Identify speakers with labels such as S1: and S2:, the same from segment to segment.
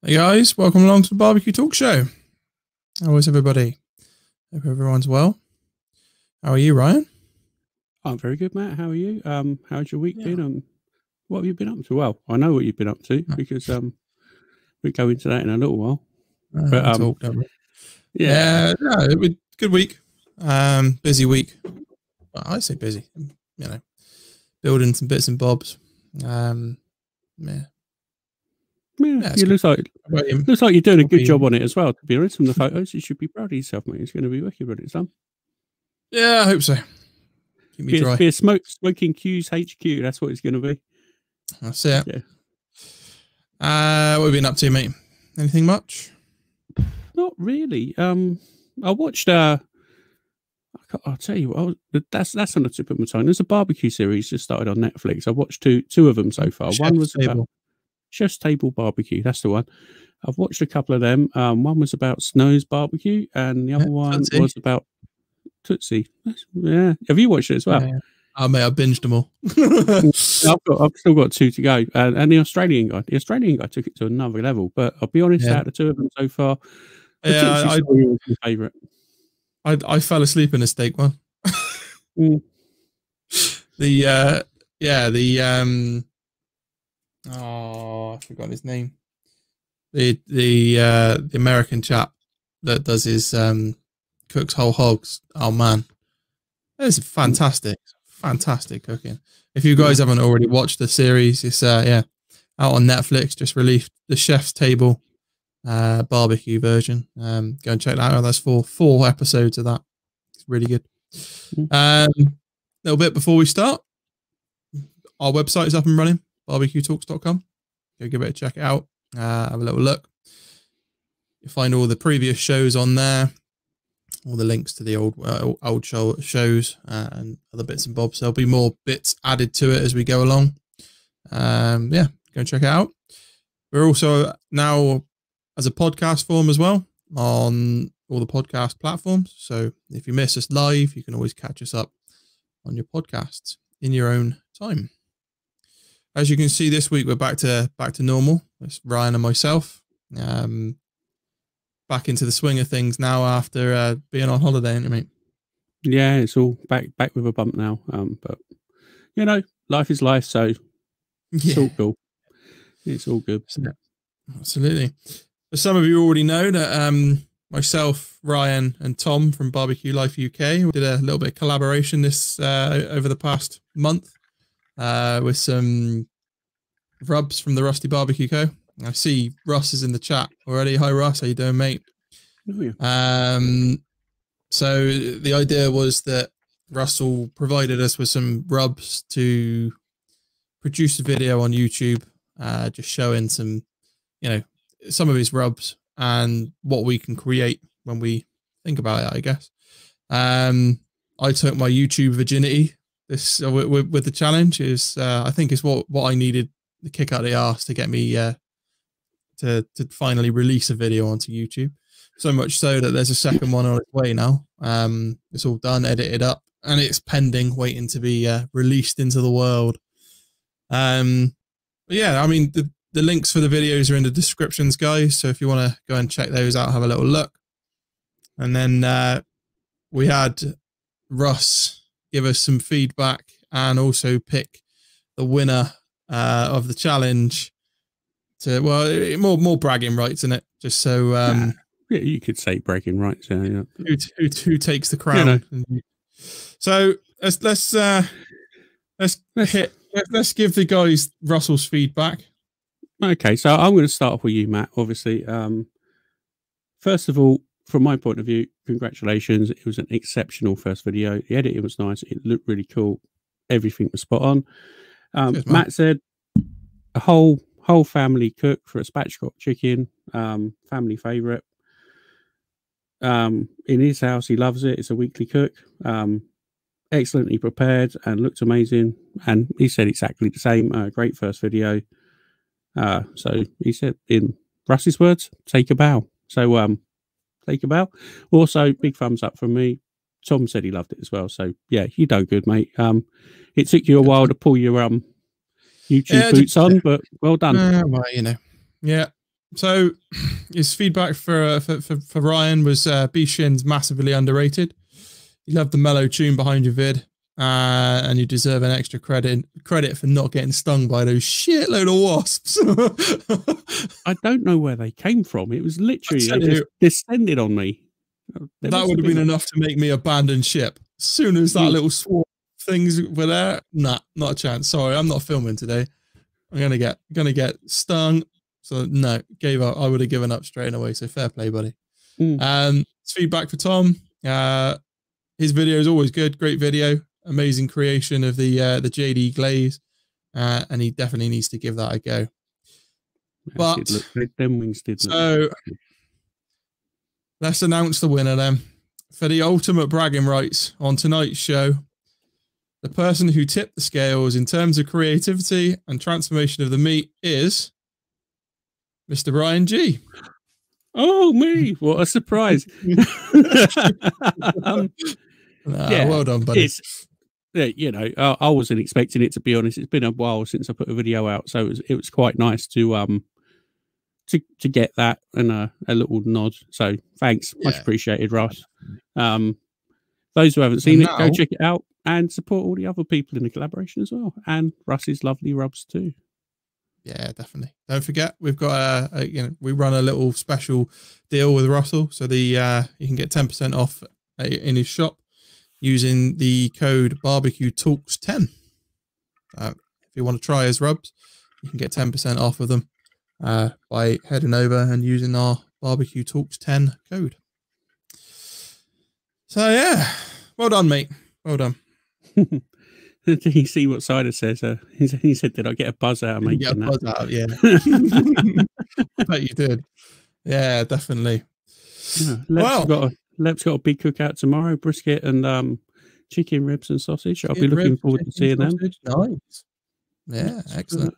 S1: Hey guys, welcome along to the Barbecue Talk Show. How is everybody? Hope everyone's well. How are you, Ryan?
S2: I'm very good, Matt. How are you? How's your week been? What have you been up to? Well, I know what you've been up to because we go into that in a little while.
S1: Talk, don't we? Yeah, it was a good week. Busy week. Well, I say busy. You know, building some bits and bobs.
S2: It looks like you're doing a good job on it as well. To be honest, from the photos, you should be proud of yourself, mate. It's going to be wicked when it's done.
S1: Yeah, I hope so. Keep me dry.
S2: Be a smoking Q's HQ. That's what it's going to be.
S1: That's it. Yeah. What have you been up to, mate? Anything much?
S2: Not really. I watched. I'll tell you what. That's on the tip of my tongue. There's a barbecue series just started on Netflix. I've watched two of them so far. One was about Chef's Table Barbecue. That's the one. I've watched a couple of them. One was about Snow's Barbecue, and the other one was about Tootsie. Yeah. Have you watched it as well?
S1: Yeah. Oh, mate, I binged them all.
S2: I've still got two to go. And the Australian guy took it to another level. But I'll be honest, out of the two of them so far,
S1: I
S2: was my favourite.
S1: I fell asleep in a steak one. I forgot his name. The American chap that does his cooks whole hogs. Oh man, it's fantastic cooking. If you guys haven't already watched the series, it's out on Netflix. Just released the Chef's Table barbecue version. Go and check that out. That's four episodes of that. It's really good. Little bit before we start, our website is up and running, barbecuetalks.com. Go give it a check it out. Have a little look. You'll find all the previous shows on there, all the links to the old shows and other bits and bobs. There'll be more bits added to it as we go along. Go and check it out. We're also now as a podcast form as well on all the podcast platforms. So if you miss us live, you can always catch us up on your podcasts in your own time. As you can see, this week we're back to normal. It's Ryan and myself. Back into the swing of things now after being on holiday, isn't it, mate?
S2: Yeah, it's all back with a bump now. But you know, life is life, so it's all cool. It's all good.
S1: Absolutely. But some of you already know that myself, Ryan, and Tom from Barbecue Life UK did a little bit of collaboration this over the past month with some rubs from the Rusty Barbecue Co. I see Russ is in the chat already. Hi, Russ. How you doing, mate?
S2: Oh, yeah.
S1: So the idea was that Russell provided us with some rubs to produce a video on YouTube, just showing some, some of his rubs and what we can create when we think about it, I guess. I took my YouTube virginity this with the challenge. I think is what I needed, the kick out of the arse to get me to finally release a video onto YouTube. So much so that there's a second one on its way now. It's all done, edited up, and it's pending, waiting to be released into the world. But yeah, I mean, the links for the videos are in the descriptions, guys. So if you want to go and check those out, have a little look. And then we had Russ give us some feedback and also pick the winner of the challenge. More bragging rights, isn't it? Just so
S2: yeah, you could say bragging rights. Yeah.
S1: Who takes the crown? So let's give the guys Russell's feedback.
S2: Okay, so I'm going to start off with you, Matt. Obviously, first of all, from my point of view, congratulations. It was an exceptional first video. The editing was nice. It looked really cool. Everything was spot on. Cheers, Matt said a whole family cook for a spatchcock chicken, family favorite. In his house, he loves it. It's a weekly cook. Excellently prepared and looked amazing. And he said exactly the same. Great first video. So he said, in Russ's words, take a bow. So take a bow. Also, big thumbs up from me. Tom said he loved it as well. So yeah, you done good, mate. It took you a while to pull your YouTube boots on, but well done.
S1: Well, yeah. So his feedback for Ryan was B-Shin's massively underrated. You love the mellow tune behind your vid, and you deserve an extra credit for not getting stung by those shitload of wasps.
S2: I don't know where they came from. It was literally they just descended on me.
S1: That would have been enough to make me abandon ship. As soon as that little swarm of things were there, nah, not a chance. Sorry, I'm not filming today. I'm gonna get stung. So no, gave up. I would have given up straight away. So fair play, buddy. Feedback for Tom. His video is always good. Great video. Amazing creation of the JD glaze. And he definitely needs to give that a go. But
S2: them wings did.
S1: So let's announce the winner then. For the ultimate bragging rights on tonight's show, the person who tipped the scales in terms of creativity and transformation of the meat is Mr. Ryan G.
S2: Oh, me. What a surprise.
S1: Well done, buddy.
S2: You know, I wasn't expecting it, to be honest. It's been a while since I put a video out, so it was quite nice to get that and a little nod. So thanks, much appreciated, Russ. Those who haven't seen it, go check it out and support all the other people in the collaboration as well, and Russ's lovely rubs too.
S1: Yeah, definitely. Don't forget, we've got we run a little special deal with Russell, so you can get 10% off in his shop using the code BBQ Talks 10. If you want to try his rubs, you can get 10% off of them by heading over and using our BBQ Talks 10 code. So yeah, well done, mate. Well done.
S2: Did you see what Sider says? He said, "Did I get a buzz out of making that?"
S1: Buzz out, yeah. I bet you did. Yeah, definitely.
S2: Yeah, Lep's got a big cookout tomorrow, brisket and chicken ribs and sausage. I'll be looking forward to seeing them.
S1: Nice. Yeah, excellent.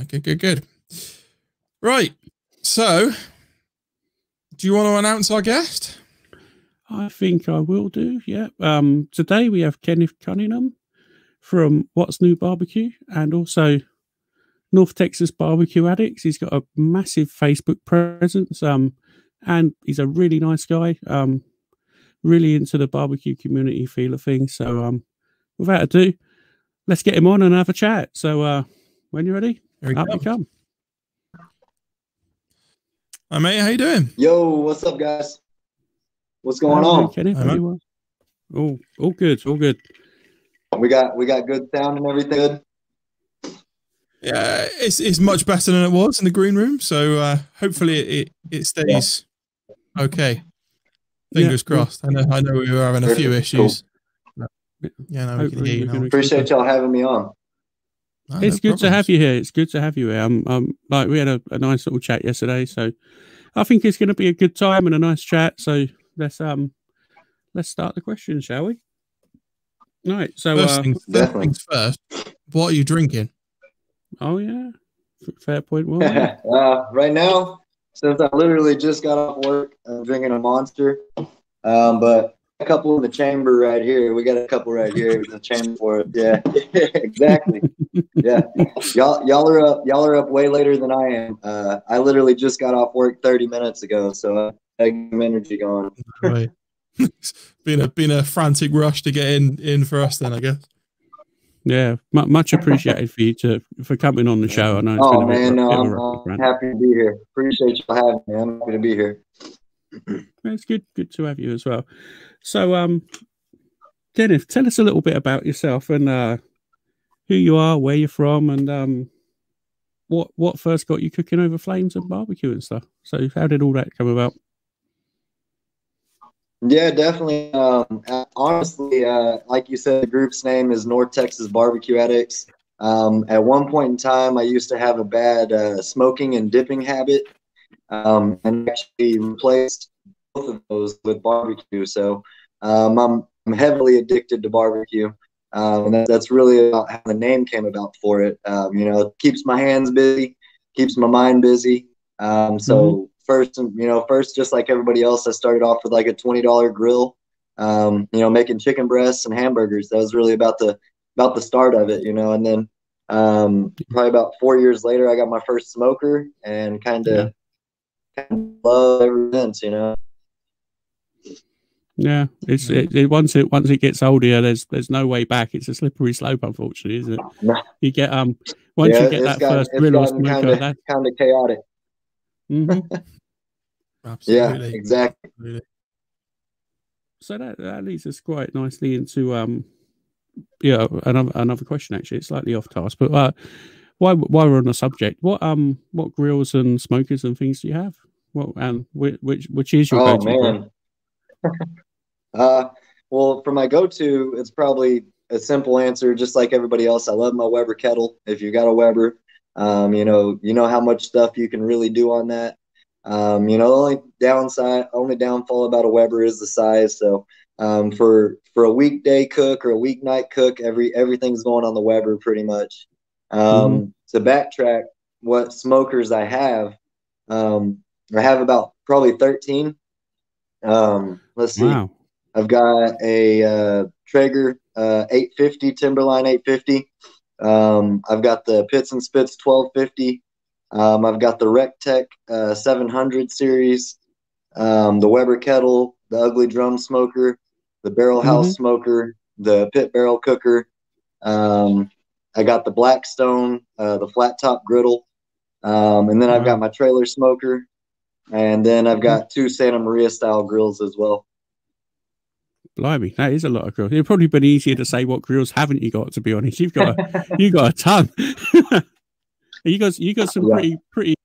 S1: Okay, good. Right. So, do you want to announce our guest?
S2: I think I will do, yeah. Today we have Kenneth Cunningham from What's New Barbecue and also North Texas BBQ Addicts. He's got a massive Facebook presence and he's a really nice guy, really into the barbecue community feel of things. So without ado, let's get him on and have a chat. So when you're ready, up you come.
S1: Hi, mate. How you doing?
S3: Yo, what's up, guys? What's going on?
S2: Kenneth, all good, all good.
S3: We got good sound and everything good.
S1: Yeah, it's much better than it was in the green room. So hopefully it stays okay. Fingers crossed. I know we were having a few issues. Cool. Yeah, no, we can hear you now.
S3: Appreciate y'all having me on.
S2: No, it's good to have you here. It's good to have you here. Like we had a nice little chat yesterday, so I think it's going to be a good time and a nice chat. So let's start the questions, shall we? All right. So
S1: first things first. What are you drinking?
S2: Oh yeah, fair point. Well,
S3: right now, since I literally just got off work, I'm drinking a Monster. But a couple in the chamber right here. We got a couple right here. The chamber for it. Yeah, exactly. Yeah, y'all are up way later than I am. I literally just got off work 30 minutes ago, so I got some energy going.
S1: Right. been a frantic rush to get in for us then, I guess.
S2: Yeah, much appreciated for coming on the show. I know.
S3: I'm happy to be here. Appreciate you having me. I'm happy to be here.
S2: It's good to have you as well. So, Kenneth, tell us a little bit about yourself and who you are, where you're from, and what first got you cooking over flames and barbecue and stuff. So, how did all that come about?
S3: Yeah, definitely. Honestly, like you said, the group's name is North Texas BBQ Addicts. At one point in time, I used to have a bad smoking and dipping habit, and actually replaced both of those with barbecue. So I'm heavily addicted to barbecue, and that's really about how the name came about for it. It keeps my hands busy, keeps my mind busy. First, just like everybody else, I started off with like a $20 grill, making chicken breasts and hamburgers. That was really about the start of it, and then Probably about 4 years later, I got my first smoker, and kind of love ever since, you know.
S2: Yeah, once it gets older, there's no way back. It's a slippery slope, unfortunately, isn't it? You get once you get that first grill or smoker, that's
S3: kind of chaotic.
S1: Absolutely.
S3: Yeah, exactly.
S1: Absolutely.
S2: So that leads us quite nicely into another question. Actually, it's slightly off task, but while we're on the subject, what grills and smokers and things do you have? Which is your go-to grill?
S3: Well, for my go-to, it's probably a simple answer, just like everybody else. I love my Weber kettle. If you got a Weber, you know how much stuff you can really do on that. The only downfall about a Weber is the size. So, for a weekday cook or a weeknight cook, everything's going on the Weber pretty much. To backtrack, what smokers I have about probably 13. Let's see.
S2: Wow.
S3: I've got a Traeger 850, Timberline 850. I've got the Pits and Spits 1250. I've got the Rectech 700 series, the Weber kettle, the Ugly Drum smoker, the Barrel House smoker, the Pit Barrel cooker. I got the Blackstone, the flat top griddle, and then I've got my trailer smoker, and then I've got 2 Santa Maria style grills as well. Blimey,
S2: that is a lot of grills. It'd probably been easier to say what grills haven't you got, to be honest. You've got a ton. you got some pretty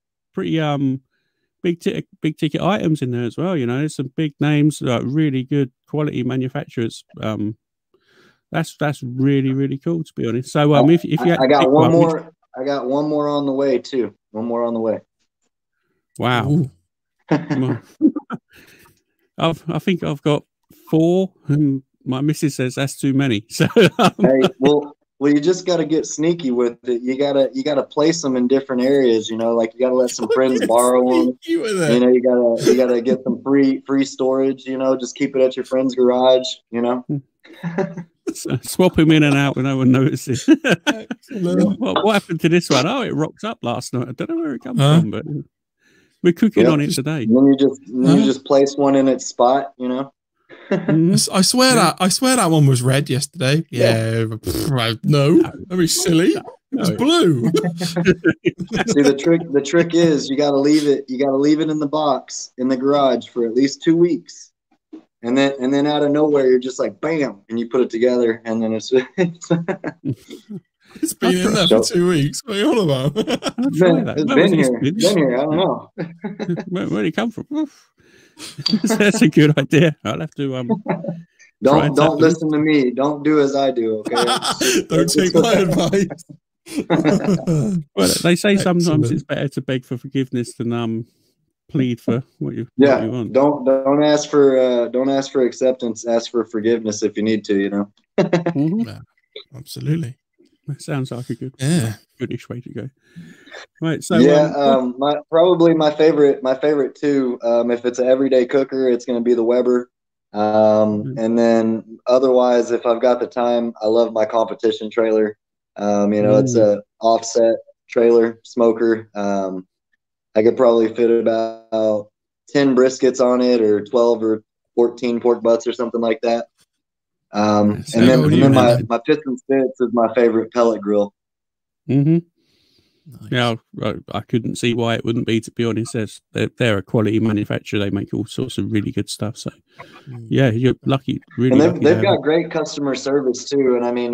S2: big ticket items in there as well. You know, there's some big names, really good quality manufacturers. That's really, really cool, to be honest. So if you
S3: I got one more. I got one more on the way too. One more on the way.
S2: Wow. I think I've got 4, and my missus says that's too many. So
S3: hey, well, you just got to get sneaky with it. You gotta place them in different areas. You know, like you gotta let some friends borrow them. You know, you gotta get some free storage. You know, just keep it at your friend's garage. You know.
S2: So swap him in and out when no one notices. What happened to this one? Oh, it rocked up last night. I don't know where it comes from, but we're cooking on it today.
S3: And then you just place one in its spot. You know.
S1: I swear that one was red yesterday. Yeah, no, that'd be silly. It was blue.
S3: See, the trick is you got to leave it in the box in the garage for at least 2 weeks, and then out of nowhere you're just like bam, and you put it together, and then it's
S1: it's been in there for 2 weeks. What are you on about?
S3: It's been here. I don't know.
S2: Where did it come from? That's a good idea. I'll have to
S3: don't listen to me. Don't do as I do, okay?
S1: Don't take my advice.
S2: Well, they say sometimes it's better to beg for forgiveness than plead for what you want.
S3: Don't ask for acceptance. Ask for forgiveness if you need to. You know.
S1: Yeah, absolutely.
S2: That sounds like a goodish way to go. Right, so
S3: probably my favorite too. If it's an everyday cooker, it's going to be the Weber. And then otherwise, if I've got the time, I love my competition trailer. It's a offset trailer smoker. I could probably fit about 10 briskets on it, or 12 or 14 pork butts or something like that. And then my Pits and Spits is my favorite pellet grill.
S2: Nice. Yeah, I couldn't see why it wouldn't be, to be honest. They're a quality manufacturer. They make all sorts of really good stuff. So, yeah, you're lucky. Really,
S3: and they've got great customer service too. And I mean,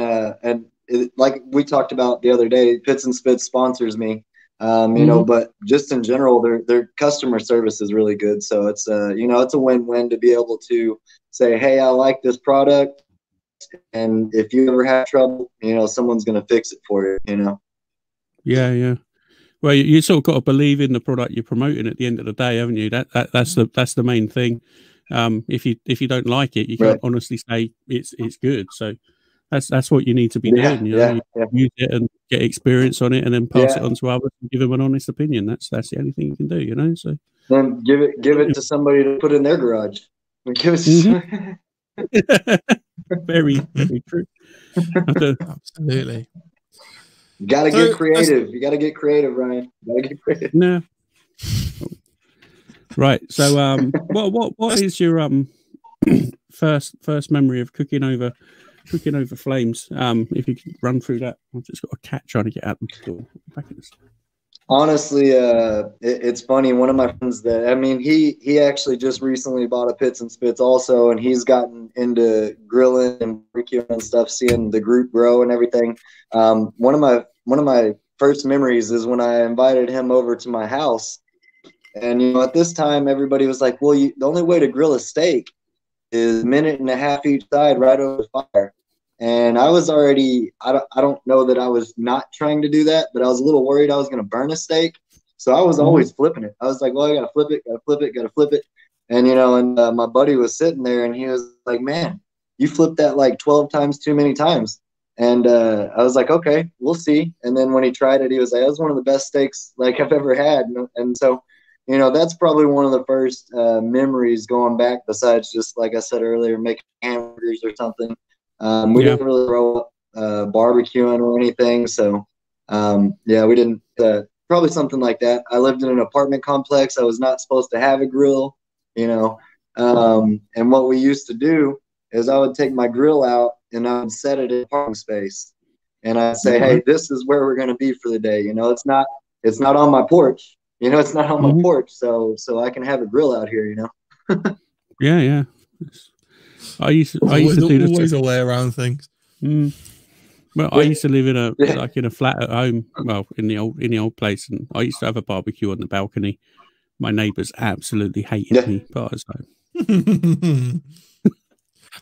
S3: like we talked about the other day, Pits and Spits sponsors me. But just in general, their customer service is really good. So it's it's a win-win to be able to say, hey, I like this product, and if you ever have trouble, someone's going to fix it for you.
S2: Yeah. Well, you sort of got to believe in the product you're promoting at the end of the day, haven't you? That's the main thing. If you don't like it, you can't honestly say it's good. So that's what you need to be doing. You use it and get experience on it, and then pass it on to others and give them an honest opinion. That's the only thing you can do. So
S3: then give it to somebody to put in their garage. Give it to
S2: very, very true.
S1: Absolutely.
S3: You gotta get creative. You gotta get creative, Ryan. You gotta get creative.
S2: No. Right. So, what is your first memory of cooking over flames? If you could run through that. I've just got a cat trying to get out the door. Back in this.
S3: Honestly, it's funny. One of my friends he actually just recently bought a Pits and Spits also, and he's gotten into grilling and barbecuing and stuff, seeing the group grow and everything. One of my first memories is when I invited him over to my house, and at this time everybody was like, "Well, the only way to grill a steak is 1.5 minutes each side right over the fire." And I was already, I don't know that I was not trying to do that, but I was a little worried I was going to burn a steak. So I was always flipping it. I was like, well, I got to flip it. And, my buddy was sitting there and he was like, man, you flipped that like 12 times too many times. And I was like, okay, we'll see. And then when he tried it, he was like, that was one of the best steaks like I've ever had. And so, that's probably one of the first memories going back, besides just, like I said earlier, making hamburgers or something. We didn't really grow up barbecuing or anything. So, we didn't, probably something like that. I lived in an apartment complex. I was not supposed to have a grill, and what we used to do is I would take my grill out and I would set it in a parking space. And I'd say, hey, this is where we're going to be for the day. It's not on my porch, it's not on my porch. So I can have a grill out here,
S2: Yeah. I used to do this.
S1: Always a way around things.
S2: Well, I used to live in a flat at home. Well, in the old place, and I used to have a barbecue on the balcony. My neighbours absolutely hated me, but I was like,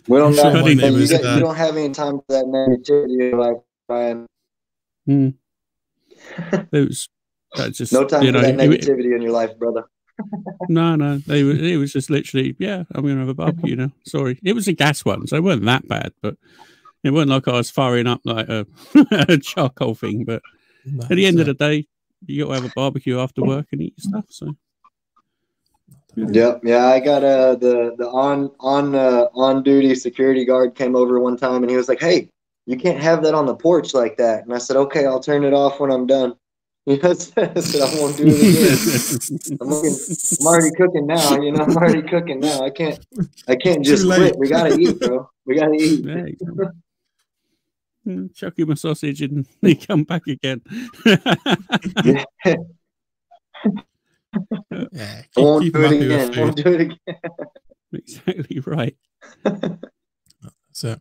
S3: we don't got anything. You don't have any time for that negativity, like Brian.
S2: It was just
S3: no time for that negativity in your life, brother.
S2: No, it was just literally, I'm going to have a barbecue now. Sorry. It was a gas one, so it wasn't that bad, but it wasn't like I was firing up like a charcoal thing. But at the end of the day, you got to have a barbecue after work and eat your stuff. So,
S3: yeah. I got the on duty security guard came over one time and he was like, "Hey, you can't have that on the porch like that." And I said, "Okay, I'll turn it off when I'm done." I said, I won't do it again. I'm already cooking now. I'm already cooking now. I can't just quit. We gotta eat, bro. We gotta eat.
S2: Chuck you my sausage and they come back again.
S3: I won't do it again. Won't do it again.
S2: Exactly right.
S1: So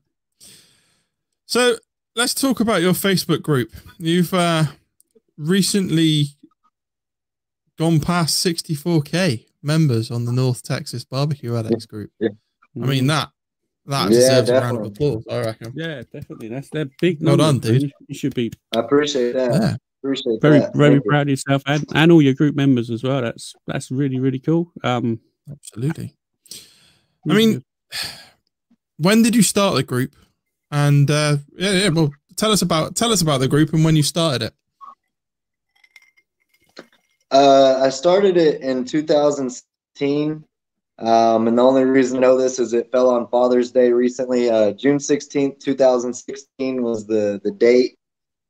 S1: let's talk about your Facebook group. You've recently gone past 64K members on the North Texas BBQ Addicts Group. I mean, that deserves a round of applause, I reckon.
S2: Yeah, definitely. They're big
S1: numbers. Well done, dude.
S2: You should be.
S3: I appreciate that. Yeah. Appreciate
S2: very,
S3: that.
S2: Very proud of yourself and all your group members as well. That's really, really cool.
S1: Absolutely. I mean, when did you start the group? And well, tell us about the group and when you started it.
S3: I started it in 2016, and the only reason I know this is it fell on Father's Day recently. June 16th, 2016 was the date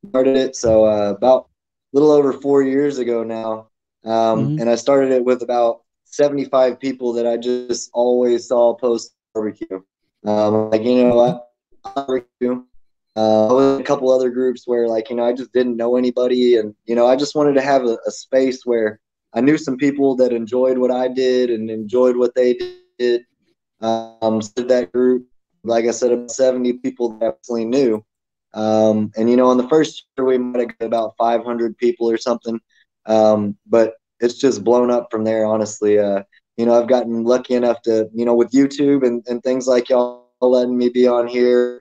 S3: I started it, so about a little over 4 years ago now. And I started it with about 75 people that I just always saw post barbecue. Like, what? Barbecue. I was in a couple other groups where, like, I just didn't know anybody. And, I just wanted to have a space where I knew some people that enjoyed what I did and enjoyed what they did. So that group, like I said, about 70 people that I absolutely knew. And, on the first year, we might have got about 500 people or something. But it's just blown up from there, honestly. I've gotten lucky enough to, with YouTube and things like y'all letting me be on here.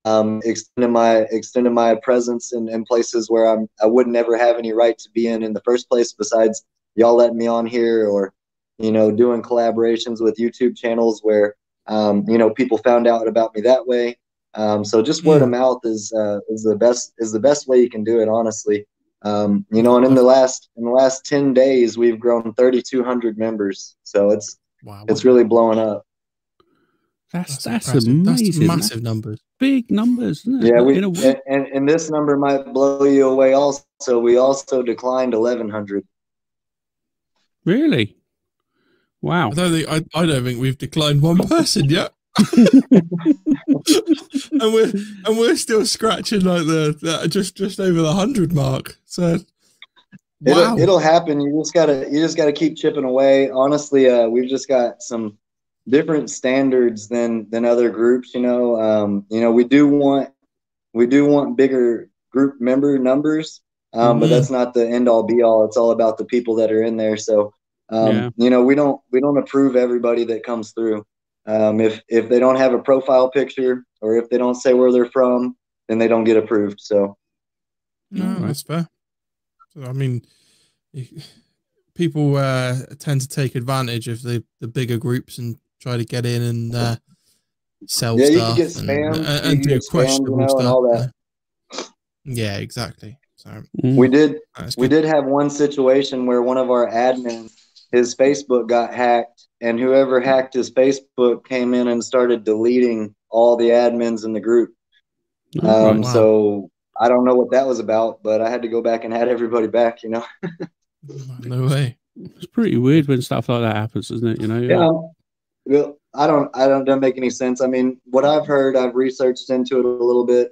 S3: Extending my presence in places where I would never have any right to be in the first place, besides y'all letting me on here, or doing collaborations with YouTube channels where people found out about me that way. So just word of mouth is the best way you can do it, honestly. And in the last 10 days we've grown 3,200 members, so it's really blowing up.
S2: That's
S1: impressive.
S2: amazing.
S1: That's massive numbers.
S2: Big numbers, isn't it?
S3: Yeah, and this number might blow you away also. We also declined 1,100.
S2: Really? Wow.
S1: I don't think we've declined one person yet. and we're still scratching like the just over the 100 mark. So wow.
S3: It'll happen. You just gotta keep chipping away. Honestly, we've just got some different standards than other groups. You know, we do want bigger group member numbers, but that's not the end all be all. It's all about the people that are in there. So you know, we don't approve everybody that comes through. If they don't have a profile picture or if they don't say where they're from, then they don't get approved. So
S1: no, that's fair. So, I mean, people tend to take advantage of the bigger groups and try to get in and sell stuff.
S3: You can get spammed
S1: and do questionable stuff.
S3: And all that.
S1: Yeah, exactly. So
S3: we did have one situation where one of our admins, his Facebook got hacked, and whoever hacked his Facebook came in and started deleting all the admins in the group.
S1: Wow.
S3: So I don't know what that was about, but I had to go back and add everybody back, you know.
S1: No way.
S2: It's pretty weird when stuff like that happens, isn't it? You know.
S3: Yeah. Well, I don't make any sense. I mean, what I've heard, I've researched into it a little bit.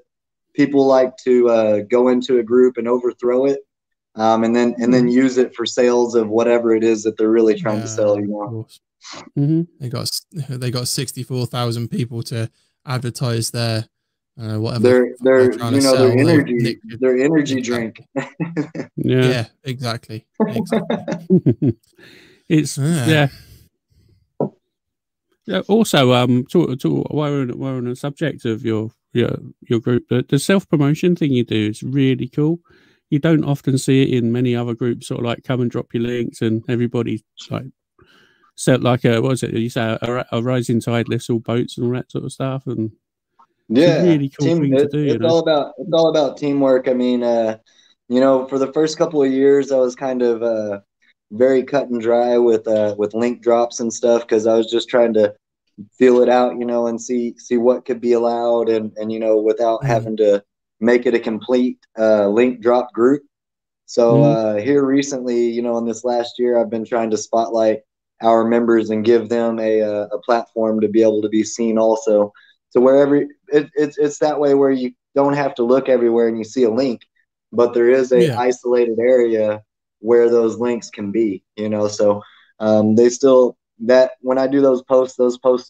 S3: People like to go into a group and overthrow it, and then use it for sales of whatever it is that they're really trying to sell. You know.
S1: They got 64,000 people to advertise their whatever
S3: their energy drink.
S1: Yeah, exactly.
S2: It's yeah. Also, while we're on the subject of your group, the self promotion thing you do is really cool. You don't often see it in many other groups. Sort of like come and drop your links, and everybody like set like what was it? You say a rising tide lifts all boats and all that sort of stuff, and
S3: yeah,
S2: it's a really cool thing to do.
S3: It's all about teamwork. I mean, you know, for the first couple of years, I was kind of very cut and dry with link drops and stuff because I was just trying to feel it out, you know, and see what could be allowed, and you know, without having to make it a complete link drop group. So here recently, you know, in this last year, I've been trying to spotlight our members and give them a platform to be able to be seen also. So wherever it's that way where you don't have to look everywhere and you see a link, but there is a isolated area where those links can be, you know. So they still, that when I do those posts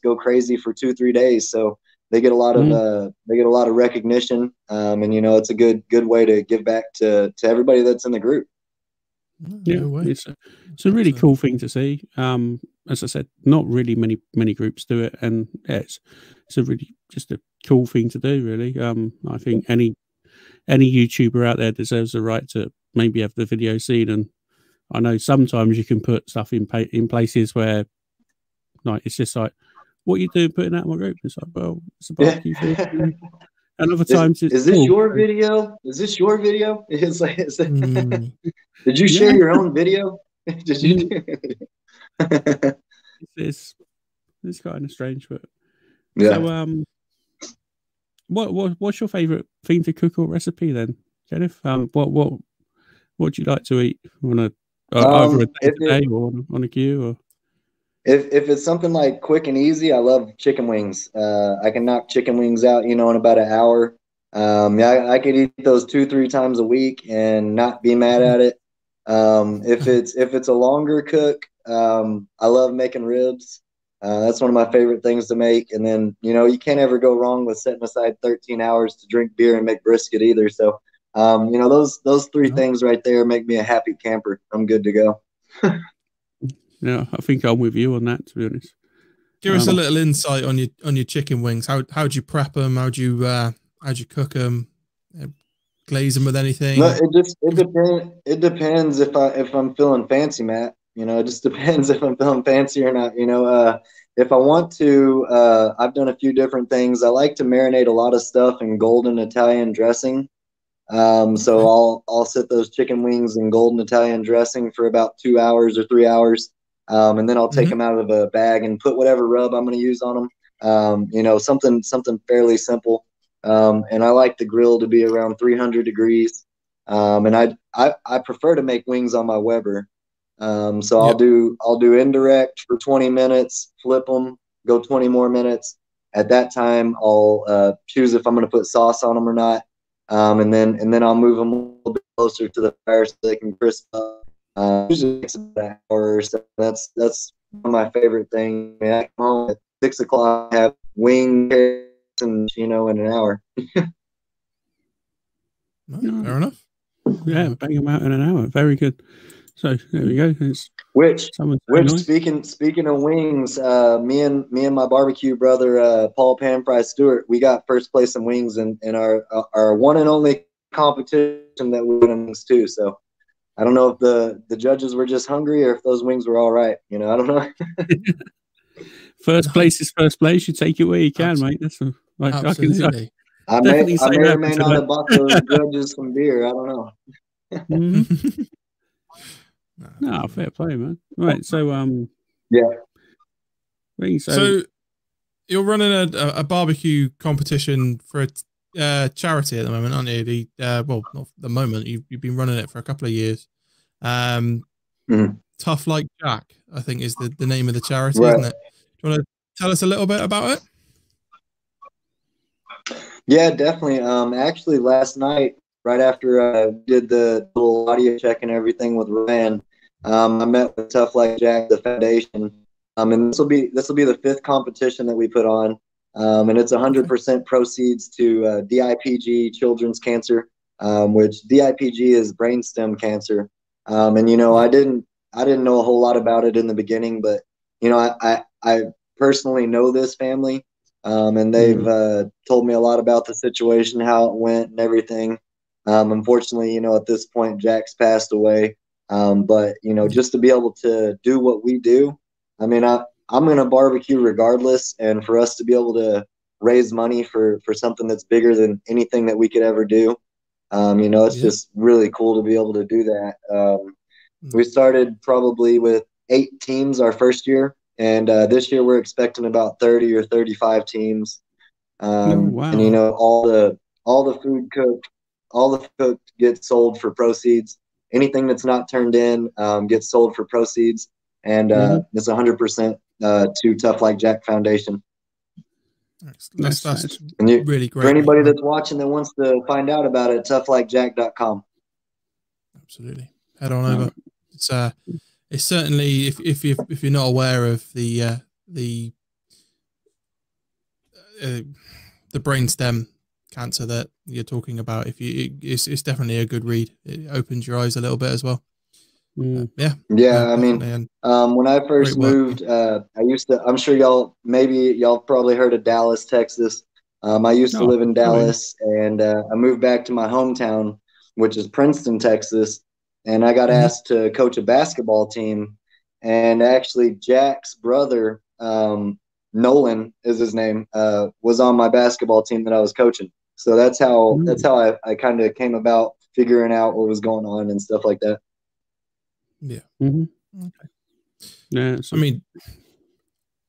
S3: go crazy for 2-3 days. So they get a lot of recognition, and you know, it's a good way to give back to everybody that's in the group.
S2: Yeah, it's a really cool thing to see. As I said, not really many groups do it, and it's a really just a cool thing to do. Really, I think any YouTuber out there deserves the right to maybe have the video seen. And I know sometimes you can put stuff in places where, like, it's just like, what you doing putting out in my group? It's like, well, it's a barbecue thing. And other times it's,
S3: is this your video? Is this your video? It's like, did you share your own video? Did you?
S2: It's kind of strange, but
S3: yeah.
S2: So, what's your favorite thing to cook or recipe then, Kenneth? What do you like to eat on either a day or on a queue? Or
S3: if it's something like quick and easy, I love chicken wings. I can knock chicken wings out, you know, in about an hour. I could eat those 2-3 times a week and not be mad at it. If it's a longer cook, I love making ribs. That's one of my favorite things to make. And then, you know, you can't ever go wrong with setting aside 13 hours to drink beer and make brisket either. So, you know, those 3 things right there make me a happy camper. I'm good to go.
S2: Yeah, I think I'm with you on that, to be honest.
S1: Give us a little insight on your chicken wings. How'd you prep them? How'd you cook them? Glaze them with anything?
S3: No, it depends if I'm feeling fancy, Matt. You know, it just depends if I'm feeling fancy or not. You know, if I want to, I've done a few different things. I like to marinate a lot of stuff in golden Italian dressing. So I'll set those chicken wings in golden Italian dressing for about 2 hours or 3 hours. And then I'll take them out of a bag and put whatever rub I'm going to use on them. You know, something fairly simple. And I like the grill to be around 300 degrees. And I prefer to make wings on my Weber. So I'll do indirect for 20 minutes, flip them, go 20 more minutes. At that time, I'll choose if I'm going to put sauce on them or not. And then I'll move them a little bit closer to the fire so they can crisp up. Usually takes about an hour or so. That's one of my favorite things. I mean, I come home at 6 o'clock, have wings and, you know, in an hour.
S1: Fair enough.
S2: Yeah, bang them out in an hour. Very good. So there we go.
S3: Which speaking of wings, me and my barbecue brother Paul Pan Fry Stewart, we got first place in wings in our one and only competition that we won in wings too. So I don't know if the judges were just hungry or if those wings were all right. You know, I don't know.
S2: First place is first place. You take it where you can, mate. That's like
S1: absolutely.
S3: I may or may not have bought those judges some beer. I don't know.
S2: Mm-hmm. No, fair play, man. Right, so
S1: so you're running a barbecue competition for a charity at the moment, aren't you? Well, not the moment. You've been running it for a couple of years. Tough Like Jack, I think, is the name of the charity, right, isn't it? Do you want to tell us a little bit about it?
S3: Yeah, definitely. Actually, last night, right after I did the little audio check and everything with Ryan, I met with Tough Like Jack, the foundation, and this will be the 5th competition that we put on, and it's 100% proceeds to DIPG children's cancer, which DIPG is brainstem cancer, and you know I didn't know a whole lot about it in the beginning, but you know I personally know this family. And they've told me a lot about the situation, how it went, and everything. Unfortunately, you know, at this point, Jack's passed away. But you know, just to be able to do what we do, I mean, I'm gonna barbecue regardless, and for us to be able to raise money for something that's bigger than anything that we could ever do, you know, it's just really cool to be able to do that. We started probably with 8 teams our first year. And this year we're expecting about 30 or 35 teams.
S2: Wow.
S3: And you know, all the food cooked gets sold for proceeds. Anything that's not turned in gets sold for proceeds. And it's 100% to Tough Like Jack Foundation.
S1: That's really great.
S3: For anybody that's watching that wants to find out about it, toughlikejack.com.
S1: Absolutely. Head on over. It's certainly, if you're not aware of the brainstem cancer that you're talking about, it's definitely a good read. It opens your eyes a little bit as well.
S3: I mean, when I first moved, I'm sure y'all probably heard of Dallas, Texas. I used to live in Dallas, and I moved back to my hometown, which is Princeton, Texas. And I got asked to coach a basketball team, and actually Jack's brother, Nolan is his name, was on my basketball team that I was coaching. So that's how I kind of came about figuring out what was going on and stuff like that.
S1: Yeah.
S2: Okay. Yeah.
S1: I mean,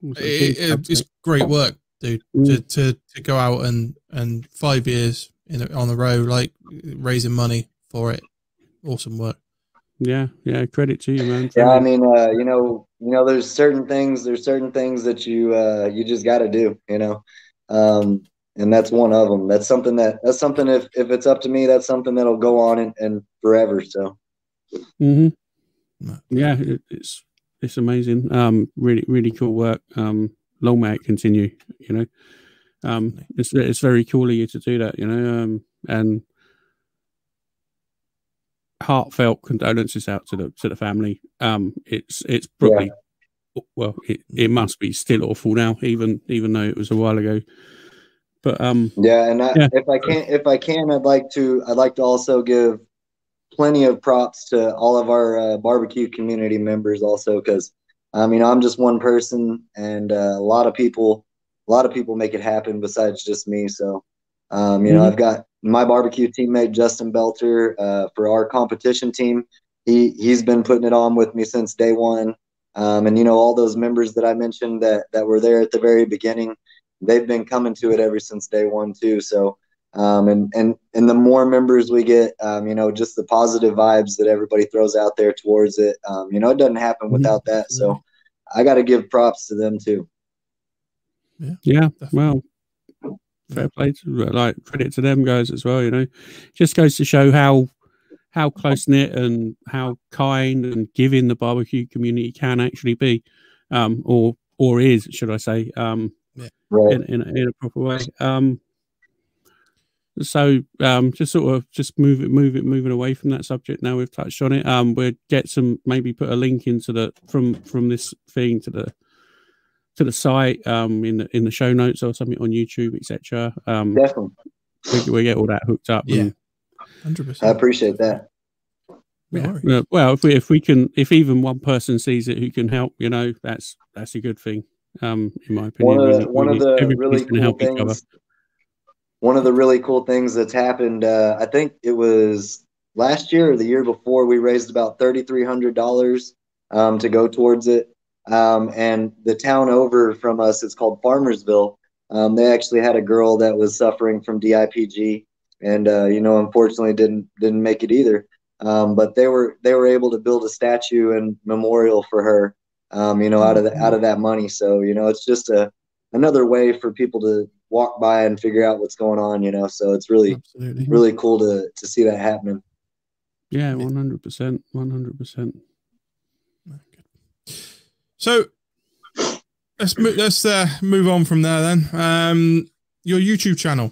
S1: it's great work, dude. To go out and 5 years on the road, like raising money for it. Awesome work.
S2: Yeah, credit to you, man.
S3: Yeah, I mean, you know, there's certain things that you just got to do, you know, and that's one of them. That's something if it's up to me, that's something that'll go on and forever. So,
S2: yeah, it's amazing. Really, really cool work. Long may it continue. You know, it's very cool of you to do that. You know, and heartfelt condolences out to the family. It's probably it must be still awful now, even though it was a while ago. But
S3: if I can, I'd like to also give plenty of props to all of our barbecue community members also, because I'm just one person, and a lot of people make it happen besides just me. So I've got my barbecue teammate Justin Belter for our competition team. He's been putting it on with me since day one, and all those members that I mentioned that were there at the very beginning. they've been coming to it ever since day one too. So, and the more members we get, you know, just the positive vibes that everybody throws out there towards it. You know, it doesn't happen without that. So I got to give props to them too.
S2: Yeah. Well, fair play to, like, credit to them guys as well. You know, just goes to show how close knit and how kind and giving the barbecue community can actually be, or is, should I say,
S3: Right.
S2: in a proper way. So just sort of just moving away from that subject. Now we've touched on it. We'll get some, maybe put a link into the from this thing to the site in the show notes or something on YouTube, etc.
S3: Definitely.
S2: We get all that hooked up.
S1: Yeah,
S2: and
S1: 100%.
S3: I appreciate that.
S2: yeah. Well, if we can, if even one person sees it who can help, you know, that's a good thing. In my opinion,
S3: One of the really
S2: cool
S3: cool things. One of the really cool things that's happened, I think it was last year or the year before, we raised about $3,300 to go towards it. And the town over from us, it's called Farmersville. They actually had a girl that was suffering from DIPG, and you know, unfortunately didn't make it either. But they were able to build a statue and memorial for her, you know, out of that money. So, you know, it's just another way for people to walk by and figure out what's going on, you know. So it's really cool to see that happening.
S2: Yeah, 100%, 100%.
S1: So let's move on from there then. Your YouTube channel,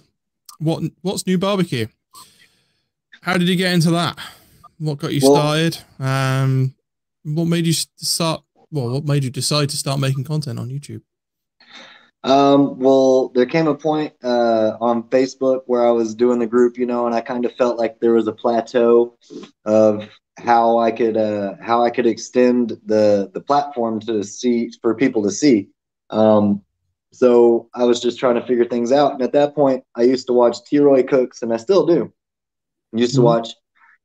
S1: what's New Barbecue? How did you get into that? What got you started? What made you start? Well, what made you decide to start making content on YouTube?
S3: Well, there came a point on Facebook where I was doing the group, you know, and I kind of felt like there was a plateau of how I could extend the platform for people to see. So I was just trying to figure things out. And at that point, I used to watch T-Roy Cooks, and I still do. I used to watch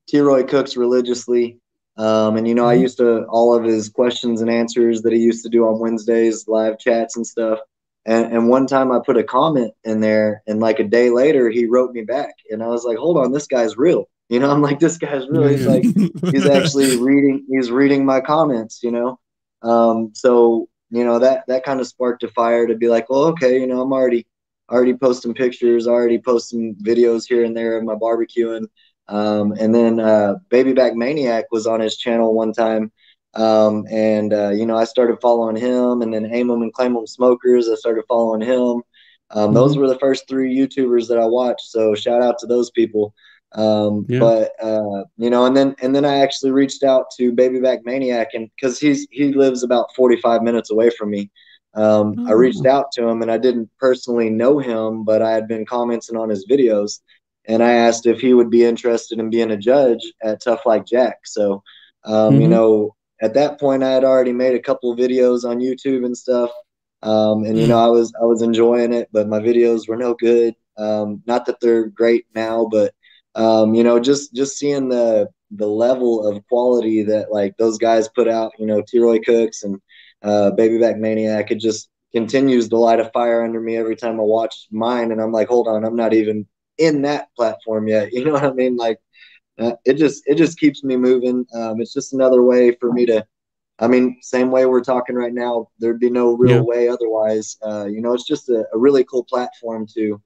S3: T-Roy Cooks religiously. And, you know, I used to, all of his questions and answers that he used to do on Wednesdays, live chats and stuff. And one time I put a comment in there, and like a day later, he wrote me back. And I was like, hold on, this guy's real. You know, I'm like, this guy's real. He's like, he's actually reading my comments, you know? So, you know, that kind of sparked a fire to be like, well, okay, you know, I'm already posting pictures, already posting videos here and there of my barbecuing. And then Baby Back Maniac was on his channel one time. And you know, I started following him, and then Aim 'em and Claim 'em Smokers, I started following him. Those were the first 3 YouTubers that I watched. So shout out to those people. But you know, and then I actually reached out to Baby Back Maniac, and because he lives about 45 minutes away from me. I reached out to him, and I didn't personally know him, but I had been commenting on his videos, and I asked if he would be interested in being a judge at Tough Like Jack. So you know, at that point I had already made a couple of videos on YouTube and stuff. And you know, I was enjoying it, but my videos were no good. Not that they're great now, but you know, just seeing the level of quality that like those guys put out, you know, T-Roy Cooks and Baby Back Maniac, it just continues to light a fire under me every time I watch mine. And I'm like, hold on, I'm not even in that platform yet. You know what I mean? Like, it just keeps me moving. It's just another way for me to, I mean, same way we're talking right now, there'd be no real way otherwise. You know, it's just a really cool platform to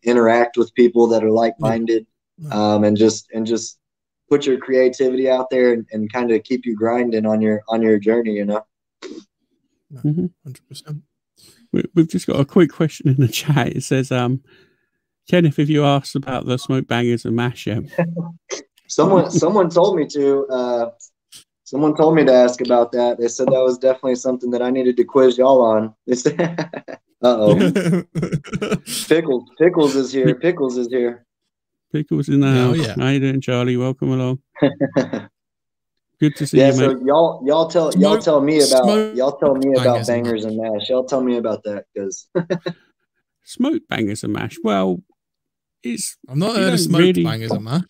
S3: interact with people that are like-minded, and just put your creativity out there and kind of keep you grinding on your journey, you know.
S1: 100%.
S2: We've just got a quick question in the chat. It says, Kenneth, if you asked about the smoke bangers and mash, someone
S3: told me to. Someone told me to ask about that. They said that was definitely something that I needed to quiz y'all on. They said, Pickles is here. Pickles is here.
S2: Pickles in the house. Yeah. How you doing, Charlie? Welcome along. Good to see you, mate.
S3: So y'all tell me about bangers and mash. Y'all tell me about that, because
S2: smoke bangers and mash. Well,
S1: I've not heard of smoke bangers and mash.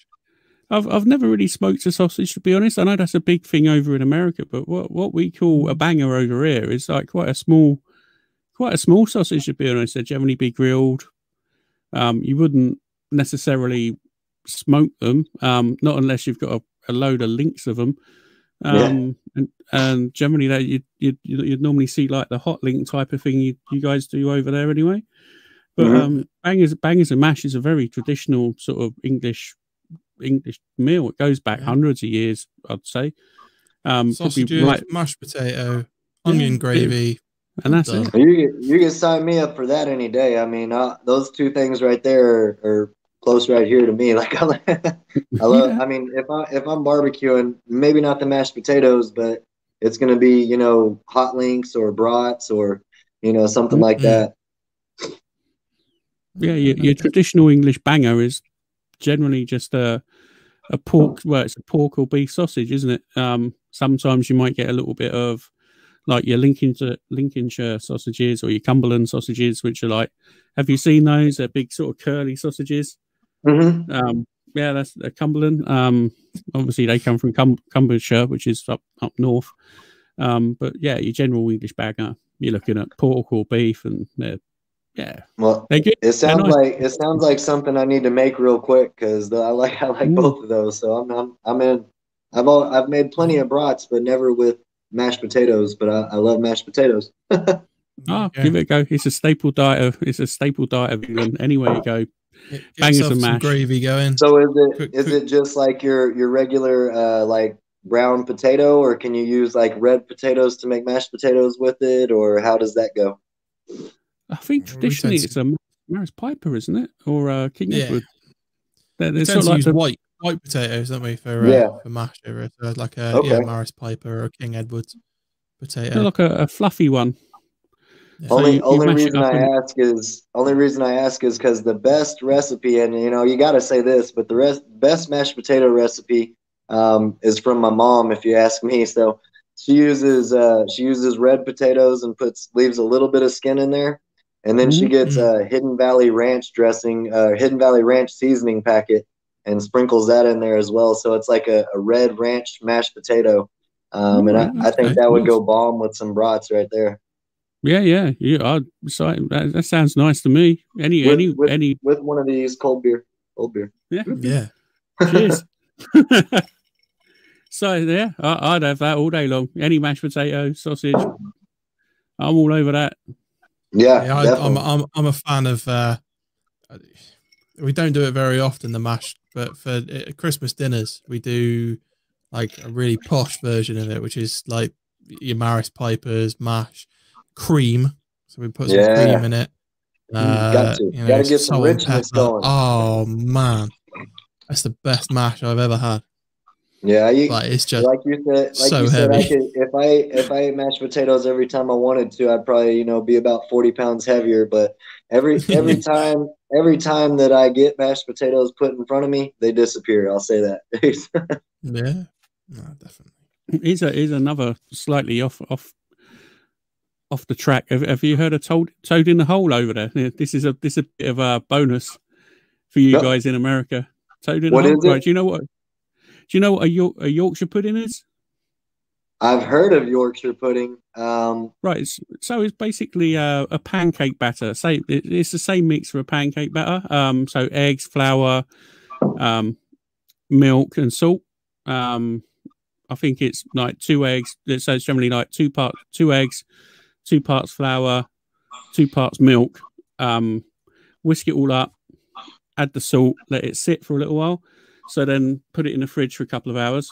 S2: I've never really smoked a sausage, to be honest. I know that's a big thing over in America, but what we call a banger over here is like quite a small quite a small sausage, to be honest. They'd generally be grilled. You wouldn't necessarily smoke them, not unless you've got a load of links of them. And generally, that you'd normally see like the hot link type of thing you guys do over there anyway. But bangers and mash is a very traditional sort of English meal. It goes back hundreds of years, I'd say.
S1: Sausages, mashed potato, onion gravy,
S2: and that's it.
S3: You can sign me up for that any day. I mean, those two things right there are close right here to me. Like I love. I mean, if I'm barbecuing, maybe not the mashed potatoes, but it's gonna be hot links or brats or something like that.
S2: Yeah, your traditional English banger is generally just a pork. Well, it's a pork or beef sausage, isn't it? Sometimes you might get a little bit of like your Lincolnshire sausages or your Cumberland sausages, which are like, have you seen those? They're big sort of curly sausages. Yeah, that's a Cumberland. Obviously they come from Cumberlandshire, which is up north. But yeah, your general English banger, you're looking at pork or beef, and
S3: well, it sounds like something I need to make real quick, because I like both of those. So I'm in. I've made plenty of brats, but never with mashed potatoes. But I love mashed potatoes.
S2: Give it a go. It's a staple diet of England. Anywhere you go, bangers and mash,
S1: gravy going.
S3: So is it just like your regular like brown potato, or can you use like red potatoes to make mashed potatoes with it, or how does that go?
S2: I think traditionally it's a Maris Piper, isn't it, or King Edward?
S1: They tend to use white potatoes, don't we, for mash? So like a Maris Piper or a King Edwards potato.
S2: They're like a fluffy one.
S3: Yeah. Only reason I ask is because the best recipe, and you got to say this, but the best mashed potato recipe is from my mom, if you ask me. So she uses red potatoes and leaves a little bit of skin in there, and then she gets a Hidden Valley Ranch dressing, Hidden Valley Ranch seasoning packet, and sprinkles that in there as well. So it's like a red ranch mashed potato, and I think that would go bomb with some brats right there.
S2: Yeah. That sounds nice to me.
S3: With one of these cold beer.
S2: Yeah. Cheers. So yeah, I'd have that all day long. Any mashed potato, sausage, I'm all over that.
S3: Yeah,
S1: I'm a fan of. We don't do it very often, the mash, but for Christmas dinners we do like a really posh version of it, which is like your Maris Pipers mash, cream. So we put some cream in it.
S3: Gotta get some richness going.
S1: Oh man, that's the best mash I've ever had.
S3: Yeah,
S1: it's just
S3: like you said,
S1: heavy.
S3: If I ate mashed potatoes every time I wanted to, I'd probably be about 40 pounds heavier. But every time that I get mashed potatoes put in front of me, they disappear. I'll say that.
S1: Yeah, no, definitely.
S2: Here's another slightly off the track. Have you heard of Toad in the Hole over there? This is a bit of a bonus for you guys in America. Toad in the Hole. Right, do you know what a Yorkshire pudding is?
S3: I've heard of Yorkshire pudding.
S2: Right, so it's basically a pancake batter. It's the same mix for a pancake batter. So eggs, flour, milk, and salt. I think it's like 2 eggs. So it's generally like 2 eggs, 2 parts flour, 2 parts milk. Whisk it all up. Add the salt. Let it sit for a little while. So then put it in the fridge for a couple of hours.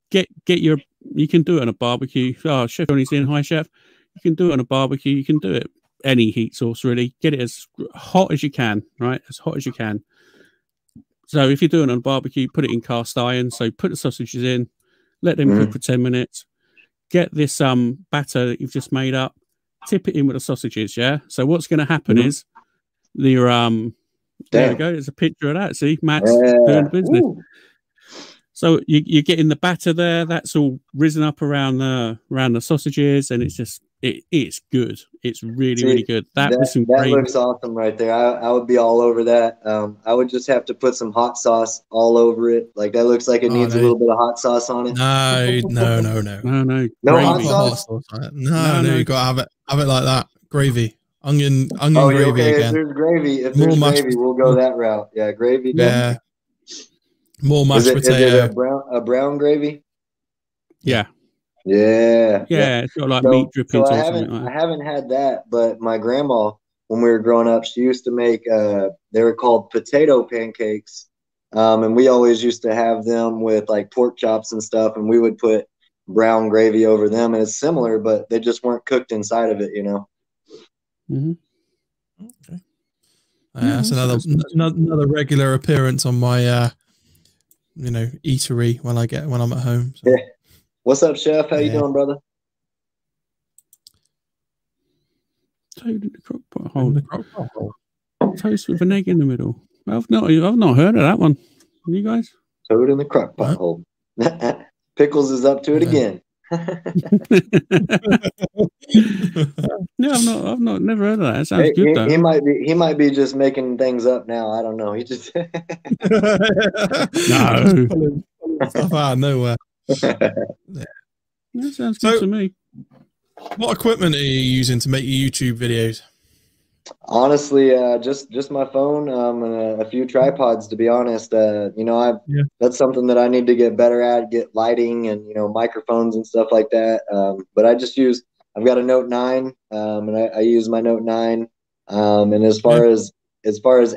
S2: Get you can do it on a barbecue. Oh, Chef Johnny's in. Hi, Chef. You can do it on a barbecue. You can do it any heat source, really. Get it as hot as you can, right? As hot as you can. So if you're doing it on a barbecue, put it in cast iron. So put the sausages in, let them cook for 10 minutes. Get this batter that you've just made up, tip it in with the sausages, yeah? So what's going to happen is there we go. There's a picture of that. See, Matt's doing the business. Ooh. So you're getting the batter there. That's all risen up around the sausages, and it's good. It's really good. That
S3: looks awesome right there. I would be all over that. I would just have to put some hot sauce all over it. Like that looks like it needs a little bit of hot sauce on it.
S1: No.
S2: No
S3: hot sauce.
S1: No, you gotta have it like that. gravy, onion
S3: Oh,
S1: gravy
S3: okay.
S1: again.
S3: If there's gravy,
S1: More mashed,
S3: we'll go that route. Yeah, gravy.
S1: Yeah, more mashed potato.
S3: Is it a brown gravy?
S2: Yeah.
S3: Yeah.
S2: Yeah, it's got like meat drippings or something like that.
S3: I haven't had that, but my grandma, when we were growing up, she used to make they were called potato pancakes. And we always used to have them with like pork chops and stuff, and we would put brown gravy over them, and it's similar, but they just weren't cooked inside of it, you know.
S2: Mm-hmm.
S1: Okay. That's another regular appearance on my eatery when I'm at home. So.
S3: Yeah. What's up, Chef? How you doing, brother?
S2: Toad in the crock pot hole. Toast with an egg in the middle. I've not heard of that one. You guys?
S3: Toad in the crock pot hole. Pickles is up to it again.
S2: No, I've never heard of that. It sounds good though.
S3: He might be just making things up now. I don't know. He just
S2: no
S1: stuff out of nowhere.
S2: That sounds good to me.
S3: What equipment are you using to make your YouTube videos? Honestly, just my phone and a few tripods, to be honest. That's something that I need to get better at, get lighting and, microphones and stuff like that. But I've got a Note 9, and I use my Note 9. And as far as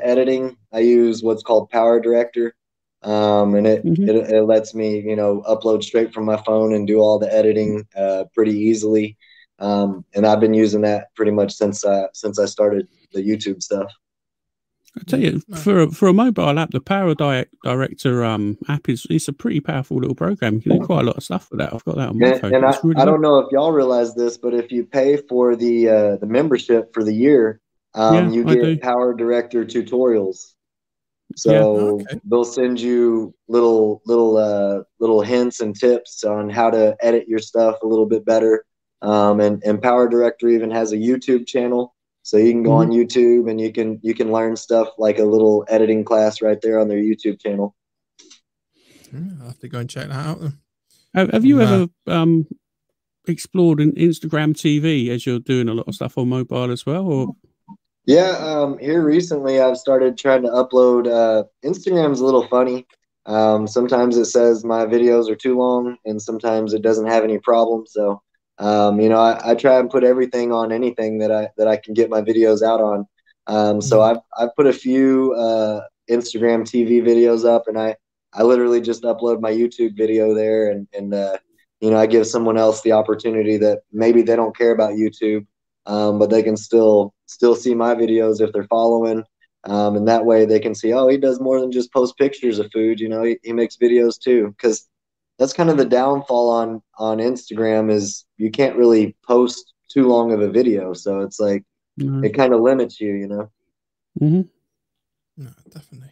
S3: editing, I use what's called Power Director. And it lets me, upload straight from my phone and do all the editing pretty easily. And I've been using that pretty much since I started the YouTube stuff.
S2: I tell you, for a mobile app, the Power Director app it's a pretty powerful little program. You can do quite a lot of stuff with that. I've got that on my phone.
S3: And I don't know if y'all realize this, but if you pay for the membership for the year, you get Power Director tutorials. So they'll send you little hints and tips on how to edit your stuff a little bit better. And Power Director even has a YouTube channel, so you can go on YouTube and you can learn stuff like a little editing class right there on their YouTube channel.
S1: I'll have to go and check that out then.
S2: Have you ever explored an Instagram TV as you're doing a lot of stuff on mobile as well? Or
S3: here recently I've started trying to upload. Instagram's a little funny. Sometimes it says my videos are too long, and sometimes it doesn't have any problems. So I try and put everything on anything that I can get my videos out on. So I've put a few Instagram TV videos up, and I literally just upload my YouTube video there, and I give someone else the opportunity that maybe they don't care about YouTube, but they can still see my videos if they're following, and that way they can see, oh, he does more than just post pictures of food. He makes videos too, because that's kind of the downfall on Instagram is you can't really post too long of a video. So it's like it kind of limits you,
S1: No, definitely.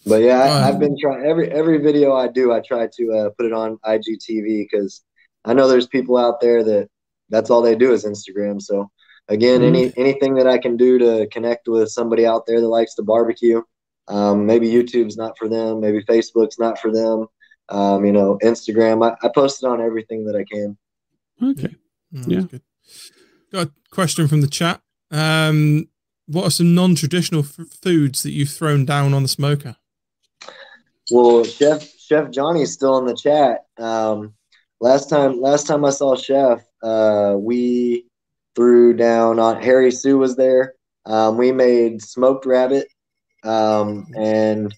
S3: But yeah, I've been trying every video I do. I try to put it on IGTV because I know there's people out there that's all they do is Instagram. So again, anything that I can do to connect with somebody out there that likes to barbecue. Maybe YouTube's not for them. Maybe Facebook's not for them. Instagram, I post it on everything that I can.
S2: Okay.
S1: Good. Got a question from the chat. What are some non-traditional foods that you've thrown down on the smoker?
S3: Well, Chef Johnny's still in the chat. Last time I saw Chef, we threw down on Harry Sue was there. We made smoked rabbit, and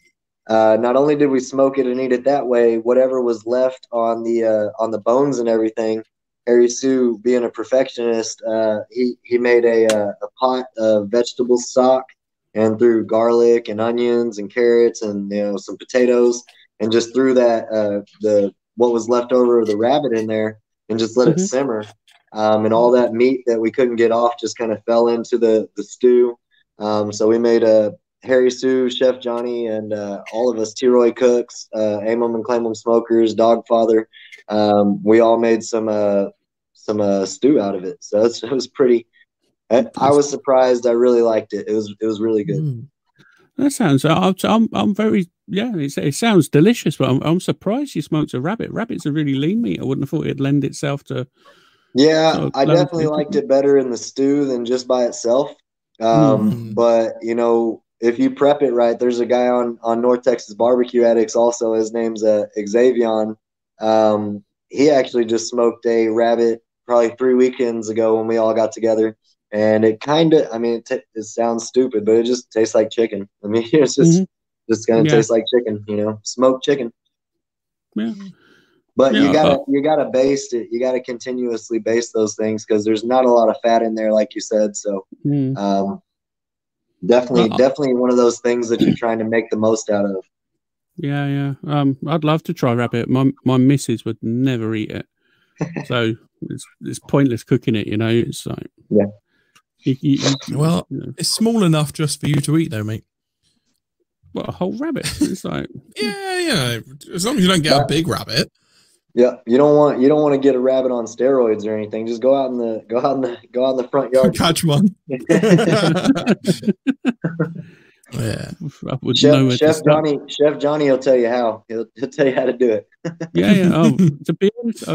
S3: not only did we smoke it and eat it that way, whatever was left on the bones and everything, Harry Sue, being a perfectionist, he made a pot of vegetable stock and threw garlic and onions and carrots and some potatoes and just threw that what was left over of the rabbit in there and just let it simmer. And all that meat that we couldn't get off just kind of fell into the stew. So we made a Harry Sue, Chef Johnny, and all of us T-Roy cooks, Aim 'em and Claim 'em smokers, Dogfather. We all made some stew out of it. So it was pretty. I was surprised. I really liked it. It was really good.
S2: That sounds. I'm very. Yeah, it sounds delicious. But I'm surprised you smoked a rabbit. Rabbit's a really lean meat. I wouldn't have thought it'd lend itself to
S3: Yeah, I definitely liked it better in the stew than just by itself. But you know, if you prep it right, there's a guy on North Texas BBQ Addicts also. His name's Xavion. He actually just smoked a rabbit probably 3 weekends ago when we all got together, and it kind of, I mean, it sounds stupid, but it just tastes like chicken. I mean, it's just gonna taste like chicken, you know, smoked chicken.
S2: Yeah.
S3: But you gotta baste it. You gotta continuously baste those things because there's not a lot of fat in there, like you said. So definitely one of those things that you're trying to make the most out of.
S2: Yeah. I'd love to try rabbit. My missus would never eat it, so it's pointless cooking it. You know, it's like
S1: it's small enough just for you to eat, though, mate.
S2: What, a whole rabbit? It's like
S1: as long as you don't get a big rabbit.
S3: Yeah, you don't want to get a rabbit on steroids or anything. Just go out in the front yard.
S1: Catch one.
S3: Chef Johnny will tell you how. He'll tell you how to do it.
S2: To be honest,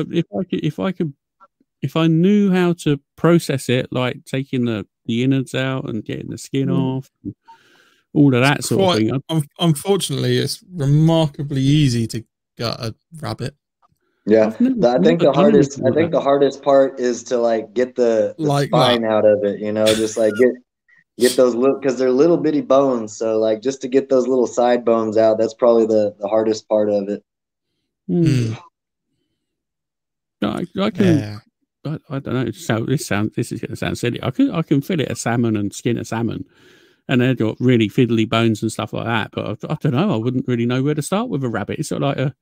S2: if I knew how to process it, like taking the innards out and getting the skin off, and all of that sort of thing.
S1: Unfortunately, it's remarkably easy to gut a rabbit.
S3: Yeah, I think the hardest part is to like get the spine out of it. You know, just like get those little, because they're little bitty bones. So like just to get those little side bones out, that's probably the hardest part of it.
S2: I can. I don't know. So this is going to sound silly. I can fillet a salmon and skin a salmon, and they've got really fiddly bones and stuff like that. But I don't know. I wouldn't really know where to start with a rabbit. It's sort of like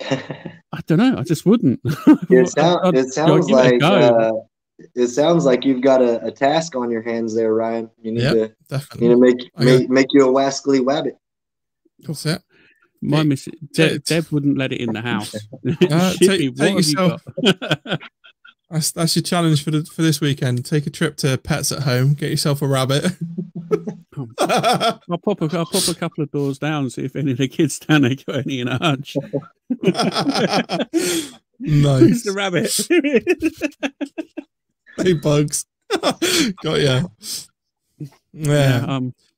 S2: I don't know. I just wouldn't.
S3: It sounds like you've got a task on your hands there, Ryan. You need to make you a wascally wabbit.
S1: What's that?
S2: My missus, Deb wouldn't let it in the house.
S1: Take yourself. That's your challenge for this weekend. Take a trip to Pets at Home. Get yourself a rabbit.
S2: I'll pop a couple of doors down, see if any of the kids down there got any in a hutch.
S1: Nice.
S2: The rabbit.
S1: Hey, bugs. Got ya. Yeah.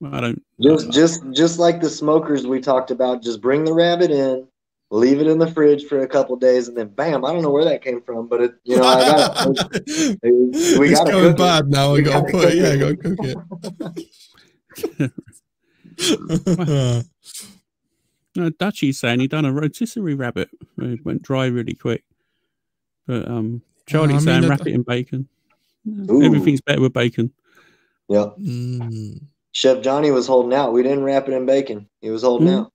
S2: I don't.
S3: Just like the smokers we talked about. Just bring the rabbit in, leave it in the fridge for a couple days, and then bam! I don't know where that came from, but it, you know, we got to cook
S1: bad it. Now. I got to put it. Yeah, I got to cook it.
S2: No, Dutchie's saying he done a rotisserie rabbit. It went dry really quick. But Charlie's saying wrap it in bacon. Ooh. Everything's better with bacon.
S3: Yeah. Chef Johnny was holding out. We didn't wrap it in bacon. He was holding out.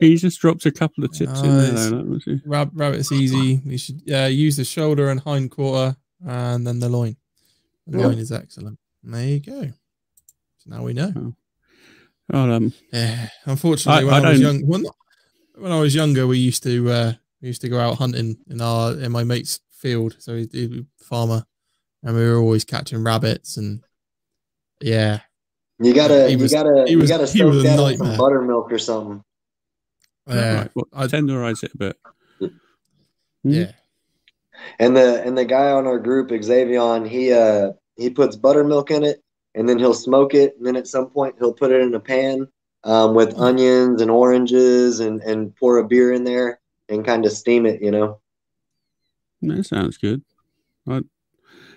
S2: He just dropped a couple of tips in there.
S1: Rabbit's easy. You should use the shoulder and hind quarter, and then the loin. The loin is excellent. And there you go. So now we know. Unfortunately, when I was younger, we used to go out hunting in my mate's field. So he's a farmer, and we were always catching rabbits. And you gotta
S3: soak that in some buttermilk or something.
S2: Yeah, I tenderize it a bit.
S1: Yeah.
S3: And the guy on our group, Xavion, he puts buttermilk in it, and then he'll smoke it, and then at some point he'll put it in a pan with onions and oranges and pour a beer in there and kind of steam it, you know.
S2: That sounds good.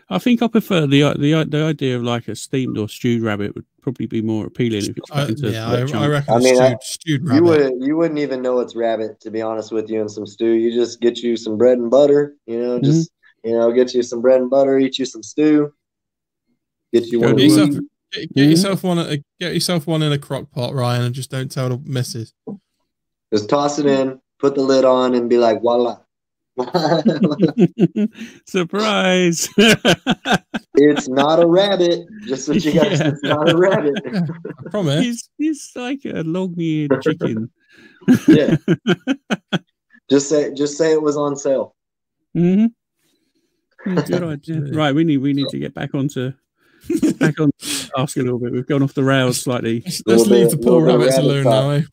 S2: I think I prefer the idea of like a steamed or stewed rabbit would probably be more appealing if it's cut into
S1: I reckon stewed rabbit.
S3: You wouldn't even know it's rabbit, to be honest with you, in some stew. You just get you some bread and butter, you know, get you some bread and butter, eat you some stew. Get yourself one in a crock pot, Ryan, and just don't tell the missus. Just toss it in, put the lid on, and be like, voila.
S2: Surprise.
S3: It's not a rabbit. Just what you guys. It's not a rabbit.
S1: I promise.
S2: He's like a long-eared chicken.
S3: Yeah. Just say it was on sale.
S2: Good idea. Right, we need to get back on ask a little bit. We've gone off the rails slightly.
S1: Let's leave the poor rabbits alone now.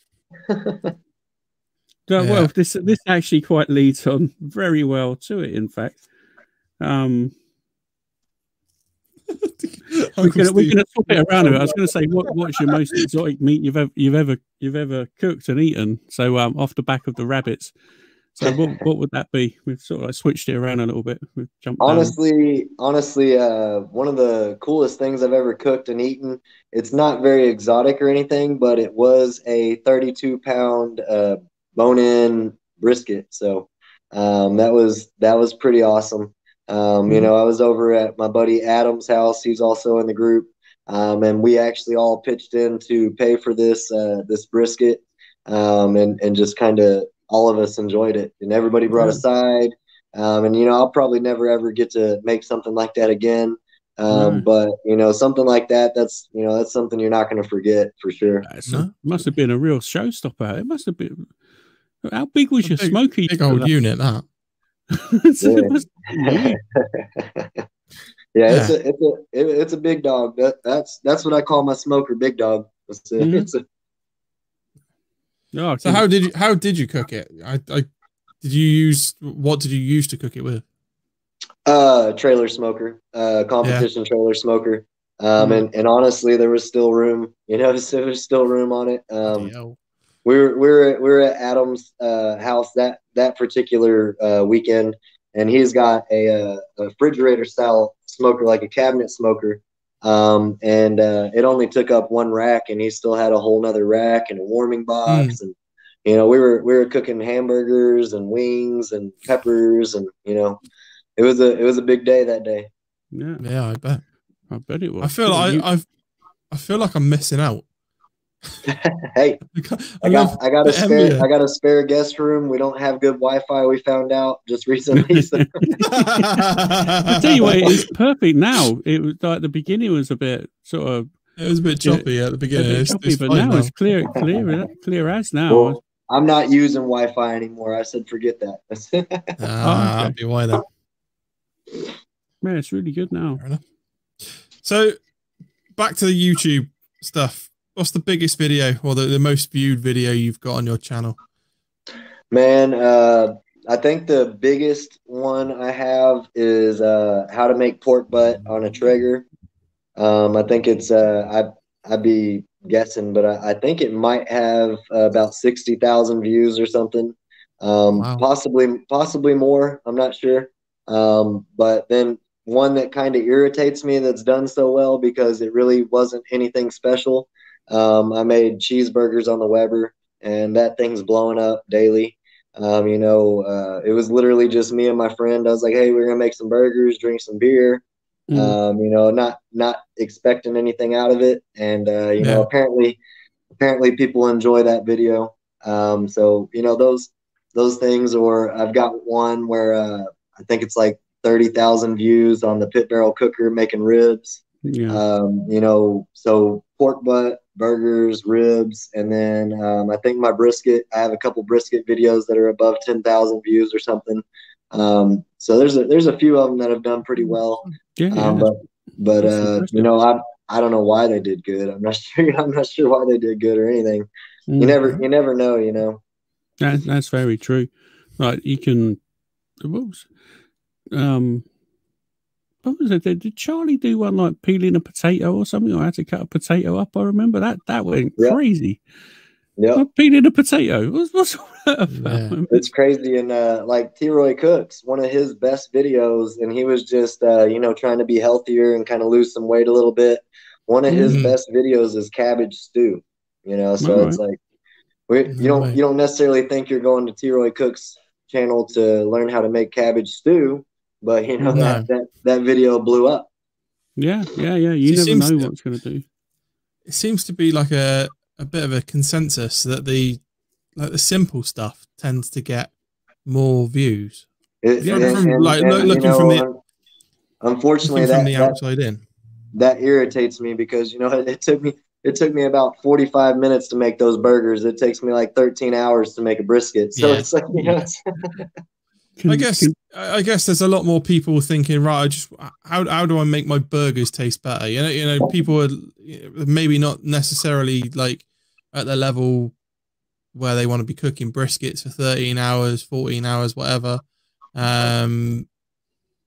S2: Well, this actually quite leads on very well to it, in fact. We're gonna swap it around a bit. I was going to say, what's your most exotic meat you've ever cooked and eaten? So off the back of the rabbits. So what would that be? We've sort of like switched it around a little bit. We've jumped
S3: honestly, one of the coolest things I've ever cooked and eaten. It's not very exotic or anything, but it was a 32-pound bone-in brisket. So that was pretty awesome. You know, I was over at my buddy Adam's house. He's also in the group. And we actually all pitched in to pay for this brisket. And just kind of all of us enjoyed it, and everybody brought a side. And you know, I'll probably never ever get to make something like that again. But you know, something like that's something you're not going to forget for sure.
S2: Must have been a real showstopper. It must have been. How big was your smoky?
S1: Big old unit, that.
S3: It's a big dog. That's what I call my smoker, big dog.
S1: So how did you cook it? What did you use to cook it with?
S3: Trailer smoker, competition trailer smoker. And honestly, there was still room. You know, there was still room on it. We're at Adam's house that particular weekend, and he's got a refrigerator style smoker, like a cabinet smoker. And it only took up one rack, and he still had a whole nother rack and a warming box. And you know, we were cooking hamburgers and wings and peppers, and you know, it was a big day that day.
S1: Yeah, I bet it was. I feel like I'm missing out.
S3: Hey, I got a spare guest room. We don't have good Wi-Fi. We found out just recently. So.
S2: I tell you what, it's perfect now. It was like the beginning was a bit sort of.
S1: It was a bit choppy at the beginning.
S2: But now it's clear as now.
S3: Well, I'm not using Wi-Fi anymore. I said forget that.
S1: That'll be why then.
S2: Yeah, it's really good now.
S1: So back to the YouTube stuff. What's the biggest video or the most viewed video you've got on your channel?
S3: Man, I think the biggest one I have is how to make pork butt on a Traeger. I think it's I'd be guessing, but I think it might have about 60,000 views or something.
S1: Wow.
S3: Possibly more. I'm not sure. But then one that kind of irritates me that's done so well because it really wasn't anything special. I made cheeseburgers on the Weber, and that thing's blowing up daily. You know, it was literally just me and my friend. I was like, hey, we're going to make some burgers, drink some beer. You know, not expecting anything out of it. And, you know, apparently people enjoy that video. So, you know, those things, or I've got one where, I think it's like 30,000 views on the pit barrel cooker making ribs. You know, so pork butt, burgers, ribs, and then I think my brisket. I have a couple brisket videos that are above 10,000 views or something. So there's a few of them that have done pretty well. But you know, I don't know why they did good. I'm not sure why they did good or anything. You never know. You know.
S2: That's very true. Right, you can. What was it? Did Charlie do one like peeling a potato or something, or how to cut a potato up? I remember that went crazy. Yeah, peeling a potato. What's all that about?
S3: It's crazy. And like T-Roy Cooks, one of his best videos, and he was just you know, trying to be healthier and kind of lose some weight a little bit. One of his best videos is cabbage stew. You know, so it's like you don't necessarily think you're going to T-Roy Cooks' channel to learn how to make cabbage stew. But you know, that video blew up.
S2: Yeah. You never know what it's going to do.
S1: It seems to be like a bit of a consensus that the simple stuff tends to get more views.
S3: Unfortunately,
S1: from the outside in.
S3: That irritates me because you know it took me about 45 minutes to make those burgers. It takes me like 13 hours to make a brisket. So it's like, you know,
S1: I guess there's a lot more people thinking, right, how do I make my burgers taste better? You know, people are maybe not necessarily like at the level where they want to be cooking briskets for 13 hours, 14 hours, whatever.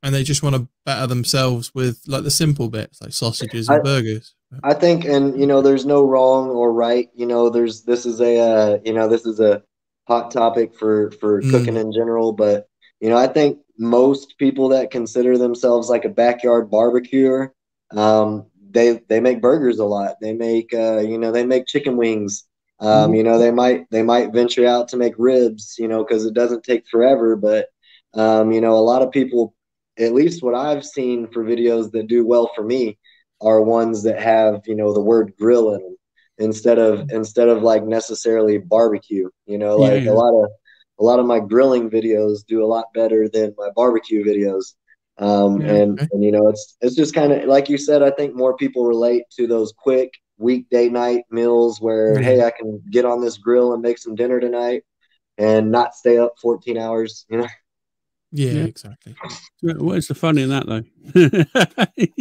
S1: and they just want to better themselves with like the simple bits, like sausages and burgers.
S3: I think, and you know, there's no wrong or right. You know, this is a hot topic for cooking in general. But you know, I think most people that consider themselves like a backyard barbecuer, they make burgers a lot. They make they make chicken wings. You know, they might venture out to make ribs. You know, because it doesn't take forever. But you know, a lot of people, at least what I've seen for videos that do well for me, are ones that have, you know, the word grill in them instead of like necessarily barbecue. You know, like a lot of my grilling videos do a lot better than my barbecue videos. And you know, it's just kind of like you said. I think more people relate to those quick weekday night meals where, hey, I can get on this grill and make some dinner tonight and not stay up 14 hours. You know.
S1: Yeah, exactly.
S2: What's the fun in that, though?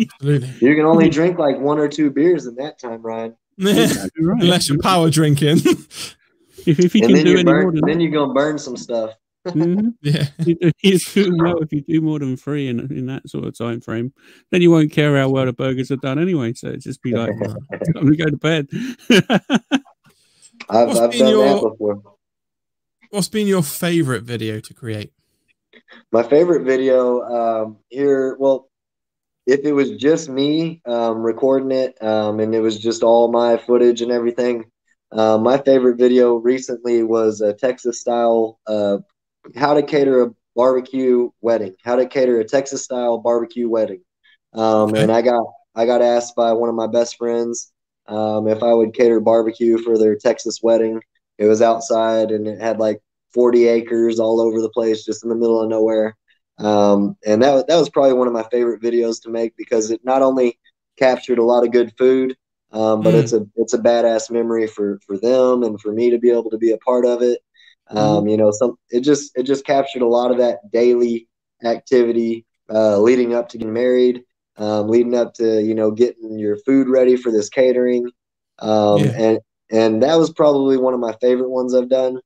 S1: Absolutely.
S3: You can only drink like 1 or 2 beers in that time, Ryan.
S2: Exactly right.
S1: Unless you're power drinking.
S2: if you can do any more than
S3: then you're gonna burn some stuff.
S1: Yeah,
S2: it's doing well if you do more than 3 in that sort of time frame. Then you won't care how well the burgers are done anyway. So it's just be like, I'm gonna go to bed.
S3: I've done that before.
S1: What's been your favorite video to create?
S3: My favorite video if it was just me recording it and it was just all my footage and everything, my favorite video recently was a Texas style how to cater a barbecue wedding, how to cater a Texas style barbecue wedding. And I got asked by one of my best friends if I would cater barbecue for their Texas wedding. It was outside and it had like 40 acres all over the place, just in the middle of nowhere. And that was probably one of my favorite videos to make because it not only captured a lot of good food, but it's a badass memory for them and for me to be able to be a part of it. You know, it just captured a lot of that daily activity leading up to getting married, leading up to, you know, getting your food ready for this catering. And that was probably one of my favorite ones I've done.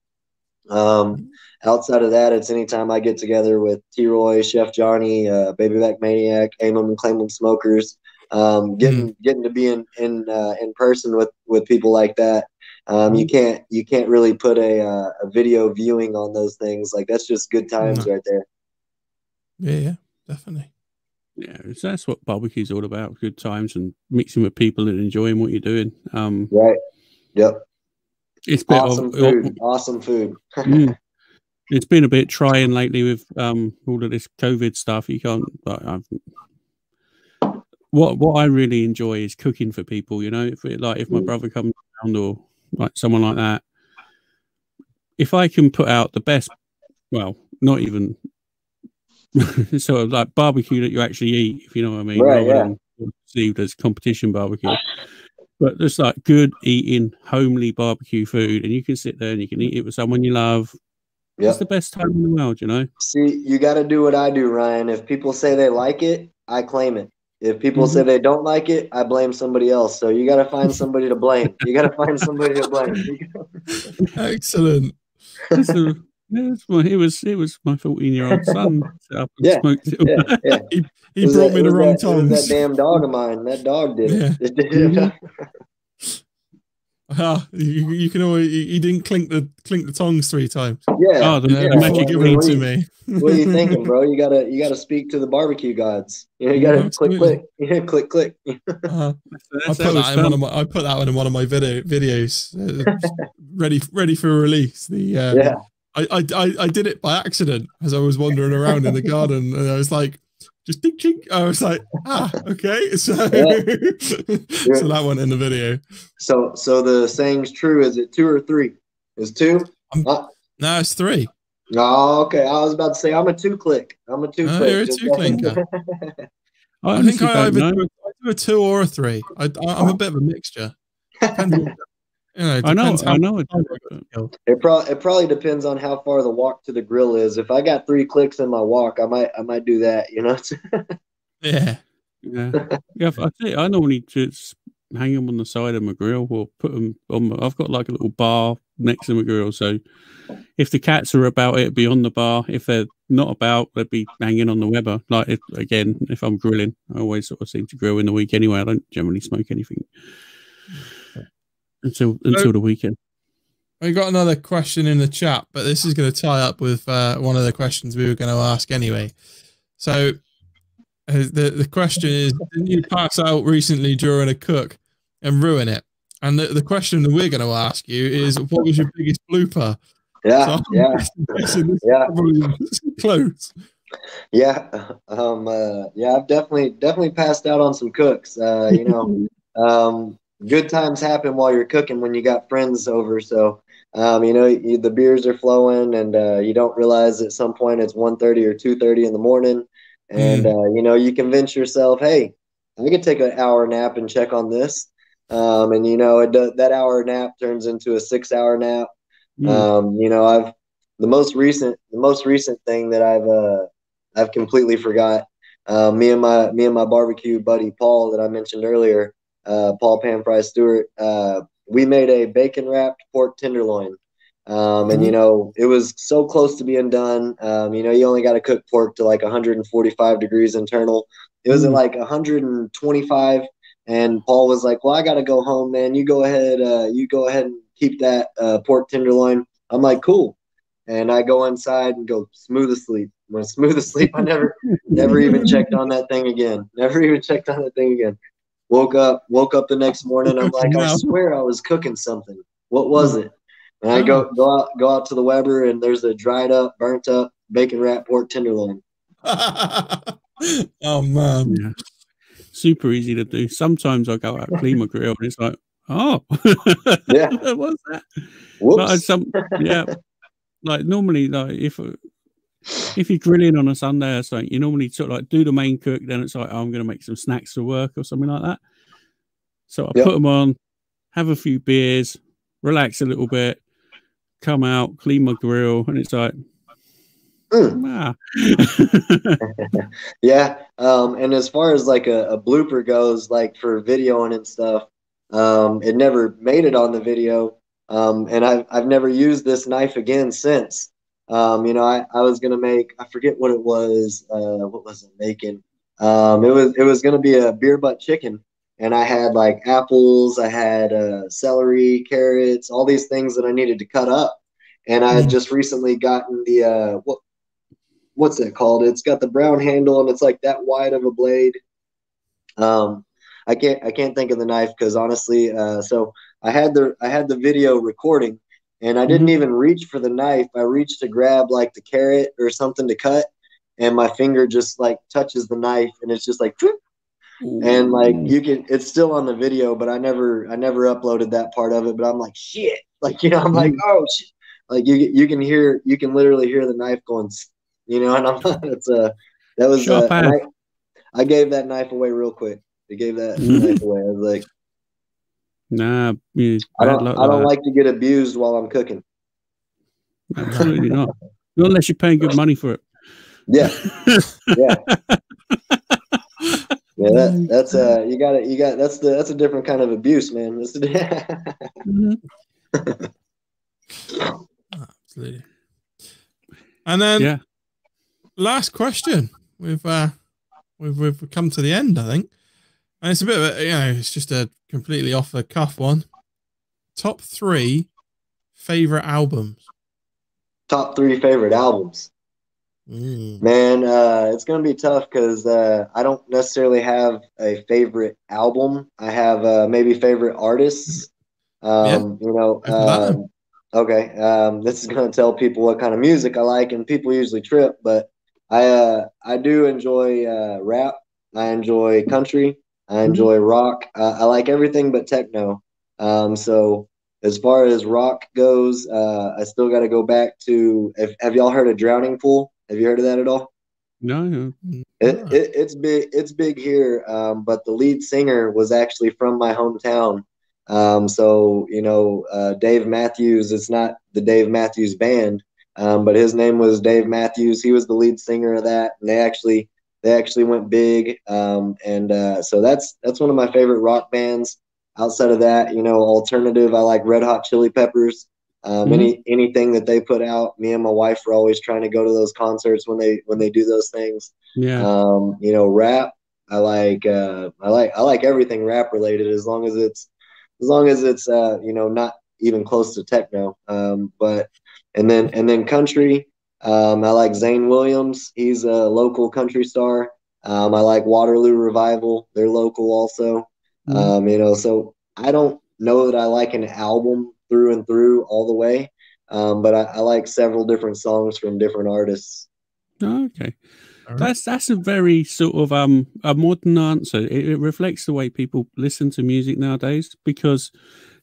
S3: Outside of that, it's anytime I get together with T-Roy, Chef Johnny, Baby Back Maniac, Aim 'em and Claim 'em Smokers, getting to be in person with people like that. You can't really put a video viewing on those things. Like that's just good times right there.
S1: Yeah, definitely.
S2: Yeah, that's what barbecue's all about: good times and mixing with people and enjoying what you're doing.
S3: Right. Yep.
S2: It's
S3: awesome food.
S2: It's been a bit trying lately with all of this COVID stuff. You can't. What I really enjoy is cooking for people. You know, if my brother comes around or like someone like that, if I can put out the best, well, not even sort of like barbecue that you actually eat, if you know what I mean,
S3: right?
S2: Rather than perceived as competition barbecue. But just like good eating, homely barbecue food, and you can sit there and you can eat it with someone you love. Yep. It's the best time in the world, you know.
S3: See, you got to do what I do, Ryan. If people say they like it, I claim it. If people say they don't like it, I blame somebody else. So you got to find somebody to blame. You got to find somebody to blame.
S1: Excellent.
S2: It was my 14-year-old son set up and smoked it.
S1: He brought me the wrong tongs.
S3: It was that damn dog of mine. That dog did it.
S1: You can always. He didn't clink the tongs 3 times.
S3: Yeah.
S2: Oh, the magic
S1: giving it to me.
S3: What are you thinking, bro? You gotta speak to the barbecue gods. You know, you gotta click. Yeah, click.
S1: I put that one in one of my videos, ready for release. I did it by accident as I was wandering around in the garden, and I was like, just ding ching. I was like, okay. So, so that went in the video.
S3: So the saying's true. Is it 2 or 3? Is 2?
S1: No, it's 3.
S3: Oh, okay. I was about to say I'm a 2-click. I'm a 2-click.
S1: You're a 2-clinker. I think I either do a 2 or a 3. I'm a bit of a mixture.
S2: I know.
S3: It probably depends on how far the walk to the grill is. If I got 3 clicks in my walk, I might do that. You know.
S2: Yeah. I normally just hang them on the side of my grill or put them on. I've got like a little bar next to my grill, so if the cats are about, it'd be on the bar. If they're not about, they'd be hanging on the Weber. Like if I'm grilling, I always sort of seem to grill in the week anyway. I don't generally smoke anything until the weekend.
S1: We got another question in the chat, but this is going to tie up with one of the questions we were going to ask anyway. So the question is, didn't you pass out recently during a cook and ruin it? And the question that we're going to ask you is, what was your biggest blooper?
S3: Yeah,
S1: so
S3: yeah.
S1: Close.
S3: Yeah, yeah. I've definitely passed out on some cooks. Good times happen while you're cooking when you got friends over. So, the beers are flowing, and you don't realize at some point it's 1:30 or 2:30 in the morning, and you convince yourself, hey, I could take an hour nap and check on this, and that hour nap turns into a 6-hour nap. The most recent thing that I've completely forgot. Me and my barbecue buddy Paul that I mentioned earlier, Paul Pan Fry Stewart. We made a bacon wrapped pork tenderloin, and it was so close to being done. You only got to cook pork to like 145 degrees internal. It was at like 125, and Paul was like, "Well, I got to go home, man. You go ahead and keep that pork tenderloin." I'm like, "Cool." And I go inside and go smooth asleep. When smooth asleep, I never even checked on that thing again. Woke up the next morning. I'm like, I swear I was cooking something. What was it? And I go out to the Weber, and there's a dried up, burnt up bacon wrapped pork tenderloin.
S1: Oh man,
S2: yeah. Super easy to do. Sometimes I go out and clean my grill, and it's like, oh,
S3: yeah,
S2: what's that?
S3: Whoops.
S2: Like normally, like if you're grilling on a Sunday or something, you normally sort of like do the main cook, then it's like, oh, I'm going to make some snacks for work or something like that. So I put them on, have a few beers, relax a little bit, come out, clean my grill, and it's like,
S3: yeah. And as far as like a blooper goes, like for videoing and stuff, it never made it on the video. And I've never used this knife again since. I was gonna make, I forget what it was. What was it making? It was gonna be a beer butt chicken, and I had like apples, I had celery, carrots, all these things that I needed to cut up. And I had just recently gotten the what's it called? It's got the brown handle, and it's like that wide of a blade. I can't think of the knife because honestly, so I had the video recording, and I didn't even reach for the knife. I reached to grab like the carrot or something to cut, and my finger just like touches the knife, and it's just like, and like it's still on the video, but I never uploaded that part of it. But I'm like, shit, like I'm like, oh shit, like you can literally hear the knife going, and I'm that was I gave that knife away real quick. I gave that knife away. I was like,
S2: nah,
S3: I don't like to get abused while I'm cooking.
S2: Absolutely not. Not unless you're paying good money for it.
S3: Yeah. Yeah, that's that's a different kind of abuse, man.
S1: Absolutely. And then last question. We've come to the end, I think. And it's a bit of a, it's just a completely off the cuff one. Top 3 favorite albums.
S3: Top 3 favorite albums. Man, it's gonna be tough because I don't necessarily have a favorite album. I have maybe favorite artists. Okay. This is gonna tell people what kind of music I like, and people usually trip, but I do enjoy rap. I enjoy country. I enjoy rock. I like everything but techno. So as far as rock goes, I still got to go back to. Have y'all heard of Drowning Pool? Have you heard of that at all?
S2: No.
S3: It's big. It's big here. But the lead singer was actually from my hometown. Dave Matthews. It's not the Dave Matthews Band, but his name was Dave Matthews. He was the lead singer of that, and they actually went big. So that's one of my favorite rock bands. outside of that, you know, alternative, I like Red Hot Chili Peppers. Anything that they put out, me and my wife are always trying to go to those concerts when they do those things.
S2: Yeah.
S3: You know, rap, I like everything rap related, as long as it's you know, not even close to techno. But and then country, I like Zane Williams. He's a local country star. I like Waterloo Revival. They're local also. You know, so I don't know that I like an album through and through all the way. But I like several different songs from different artists.
S2: Oh, okay. That's a very sort of a modern answer. It reflects the way people listen to music nowadays, because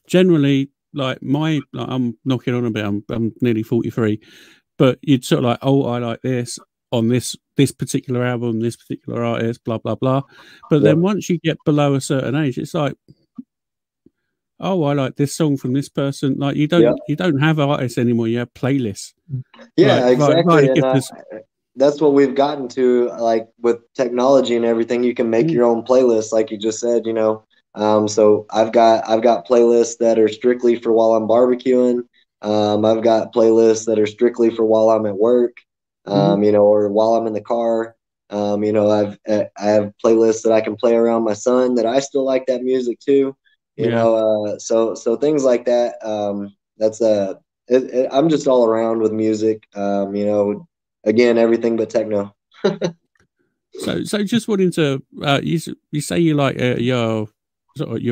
S2: generally, like I'm knocking on a bit. I'm nearly 43, but you'd sort of like, oh, I like this on this particular album, this particular artist, blah blah blah. But then once you get below a certain age, it's like, oh, I like this song from this person. Like you don't have artists anymore. You have playlists.
S3: Yeah, like, exactly. And that's what we've gotten to, like with technology and everything. You can make your own playlists, like you just said, you know. So I've got playlists that are strictly for while I'm barbecuing. I've got playlists that are strictly for while I'm at work, you know, or while I'm in the car. You know, I have playlists that I can play around my son that I still like that music too. You know, so things like that. That's I'm just all around with music. You know, again, everything but techno.
S2: So just wanting to, you say you like your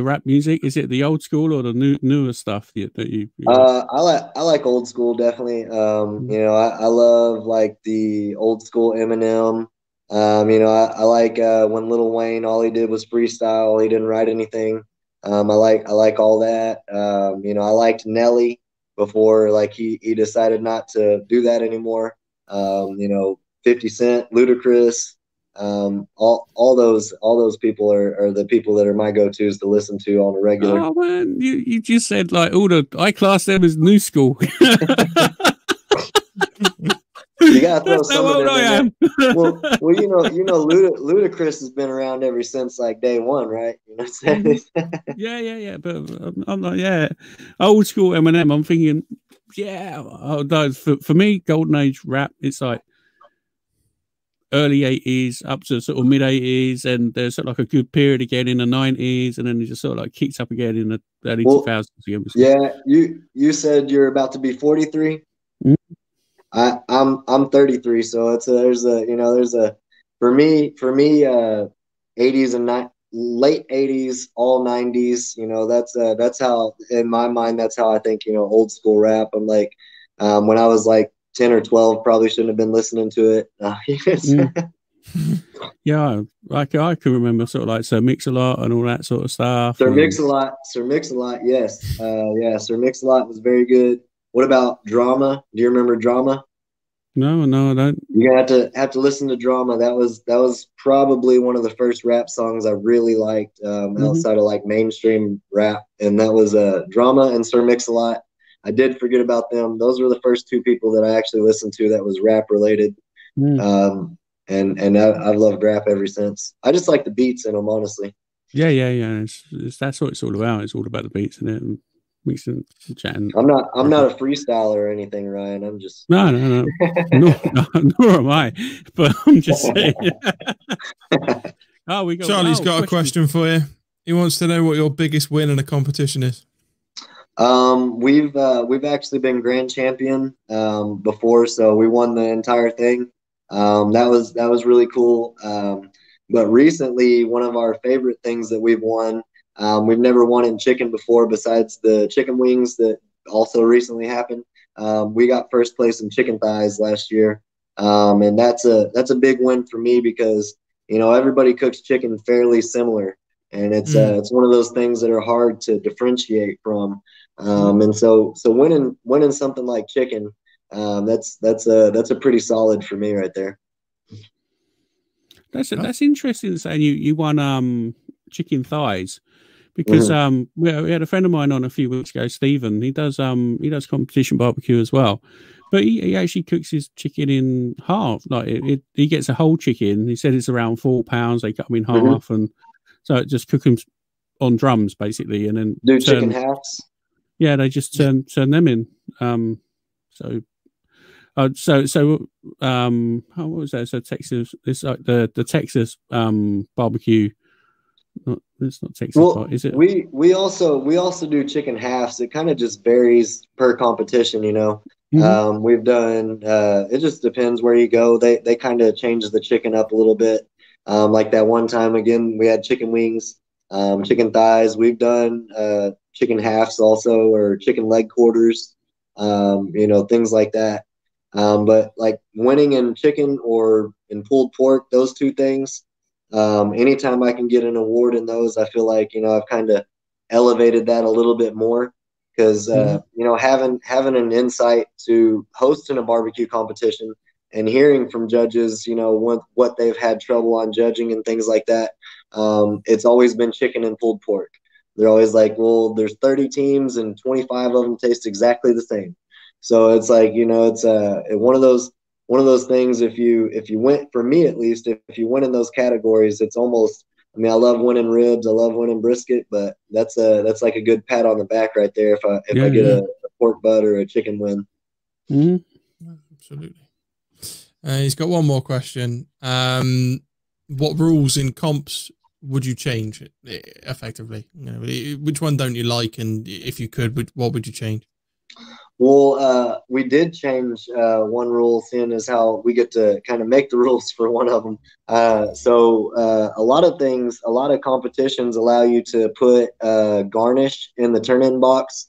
S2: rap music. Is it the old school or the newer stuff that you
S3: I like old school, definitely. You know, I love like the old school Eminem. You know, I like when Lil Wayne, all he did was freestyle. He didn't write anything. I like all that. You know, I liked Nelly before, like he decided not to do that anymore. You know, 50 Cent, Ludacris, all those people are the people that are my go-tos to listen to on a regular.
S2: Oh man, you just said like I class them as new school.
S3: You gotta throw some of them in there. Well, you know, Ludacris has been around ever since like day one, right? You know what I'm saying?
S2: Yeah. But I'm like, old school Eminem. I'm thinking, for me, golden age rap. It's like early 80s up to sort of mid 80s, and there's sort of like a good period again in the 90s, and then it just sort of like kicks up again in the early 2000s again.
S3: Yeah, you said you're about to be 43. I'm 33, so there's a for me 80s and late 80s, all 90s, you know, that's how, in my mind, that's how I think, you know, old school rap. I'm like, when I was like 10 or 12, probably shouldn't have been listening to it.
S2: Yeah, I can remember sort of like Sir Mix-a-Lot and all that sort of stuff.
S3: Sir Mix-a-Lot, yes. Sir Mix-a-Lot was very good. What about Drama? Do you remember Drama?
S2: No, I don't.
S3: You're gonna have to listen to Drama. That was probably one of the first rap songs I really liked, outside of like mainstream rap, and that was Drama and Sir Mix-a-Lot. I did forget about them. Those were the first two people that I actually listened to that was rap related. And I've loved rap ever since. I just like the beats in them, honestly.
S2: Yeah. That's what it's all about. It's all about the beats in it and mixing, chatting.
S3: I'm not a freestyler or anything, Ryan. I'm just
S2: no. Nor am I. But I'm just saying.
S1: Charlie's got a question for you. He wants to know what your biggest win in a competition is.
S3: We've actually been grand champion before, so we won the entire thing. That was really cool. But recently, one of our favorite things that we've won, we've never won in chicken before, besides the chicken wings that also recently happened. We got first place in chicken thighs last year, and that's a big win for me because, you know, everybody cooks chicken fairly similar, and it's one of those things that are hard to differentiate from. And so winning something like chicken, that's a pretty solid for me right there.
S2: That's interesting saying you won chicken thighs, because we had a friend of mine on a few weeks ago, Stephen. He does competition barbecue as well, but he actually cooks his chicken in half. Like he gets a whole chicken. He said it's around 4 pounds. They cut them in half, and so just cook them on drums basically, and then
S3: do chicken halves.
S2: Yeah, they just turn them in. What was that? So Texas, it's like the Texas barbecue. It's not Texas, is it?
S3: We also do chicken halves. It kind of just varies per competition, you know. We've done. It just depends where you go. They kind of change the chicken up a little bit. Like that one time again, we had chicken wings, chicken thighs. We've done chicken halves also, or chicken leg quarters. You know, things like that. But like winning in chicken or in pulled pork, those two things. Anytime I can get an award in those, I feel like, you know, I've kind of elevated that a little bit more because, you know, having an insight to hosting a barbecue competition and hearing from judges, you know, what they've had trouble on judging and things like that. It's always been chicken and pulled pork. They're always like, well, there's 30 teams and 25 of them taste exactly the same. So it's like, you know, it's one of those things. If you win, for me at least, if you win in those categories, it's almost. I mean, I love winning ribs, I love winning brisket, but that's like a good pat on the back right there. If I get a pork butt or a chicken win.
S1: Absolutely. He's got one more question. What rules in comps would you change effectively? You know, which one don't you like, and if you could, what would you change?
S3: Well, we did change one rule, seeing as how we get to kind of make the rules for one of them. So a lot of competitions allow you to put garnish in the turn-in box,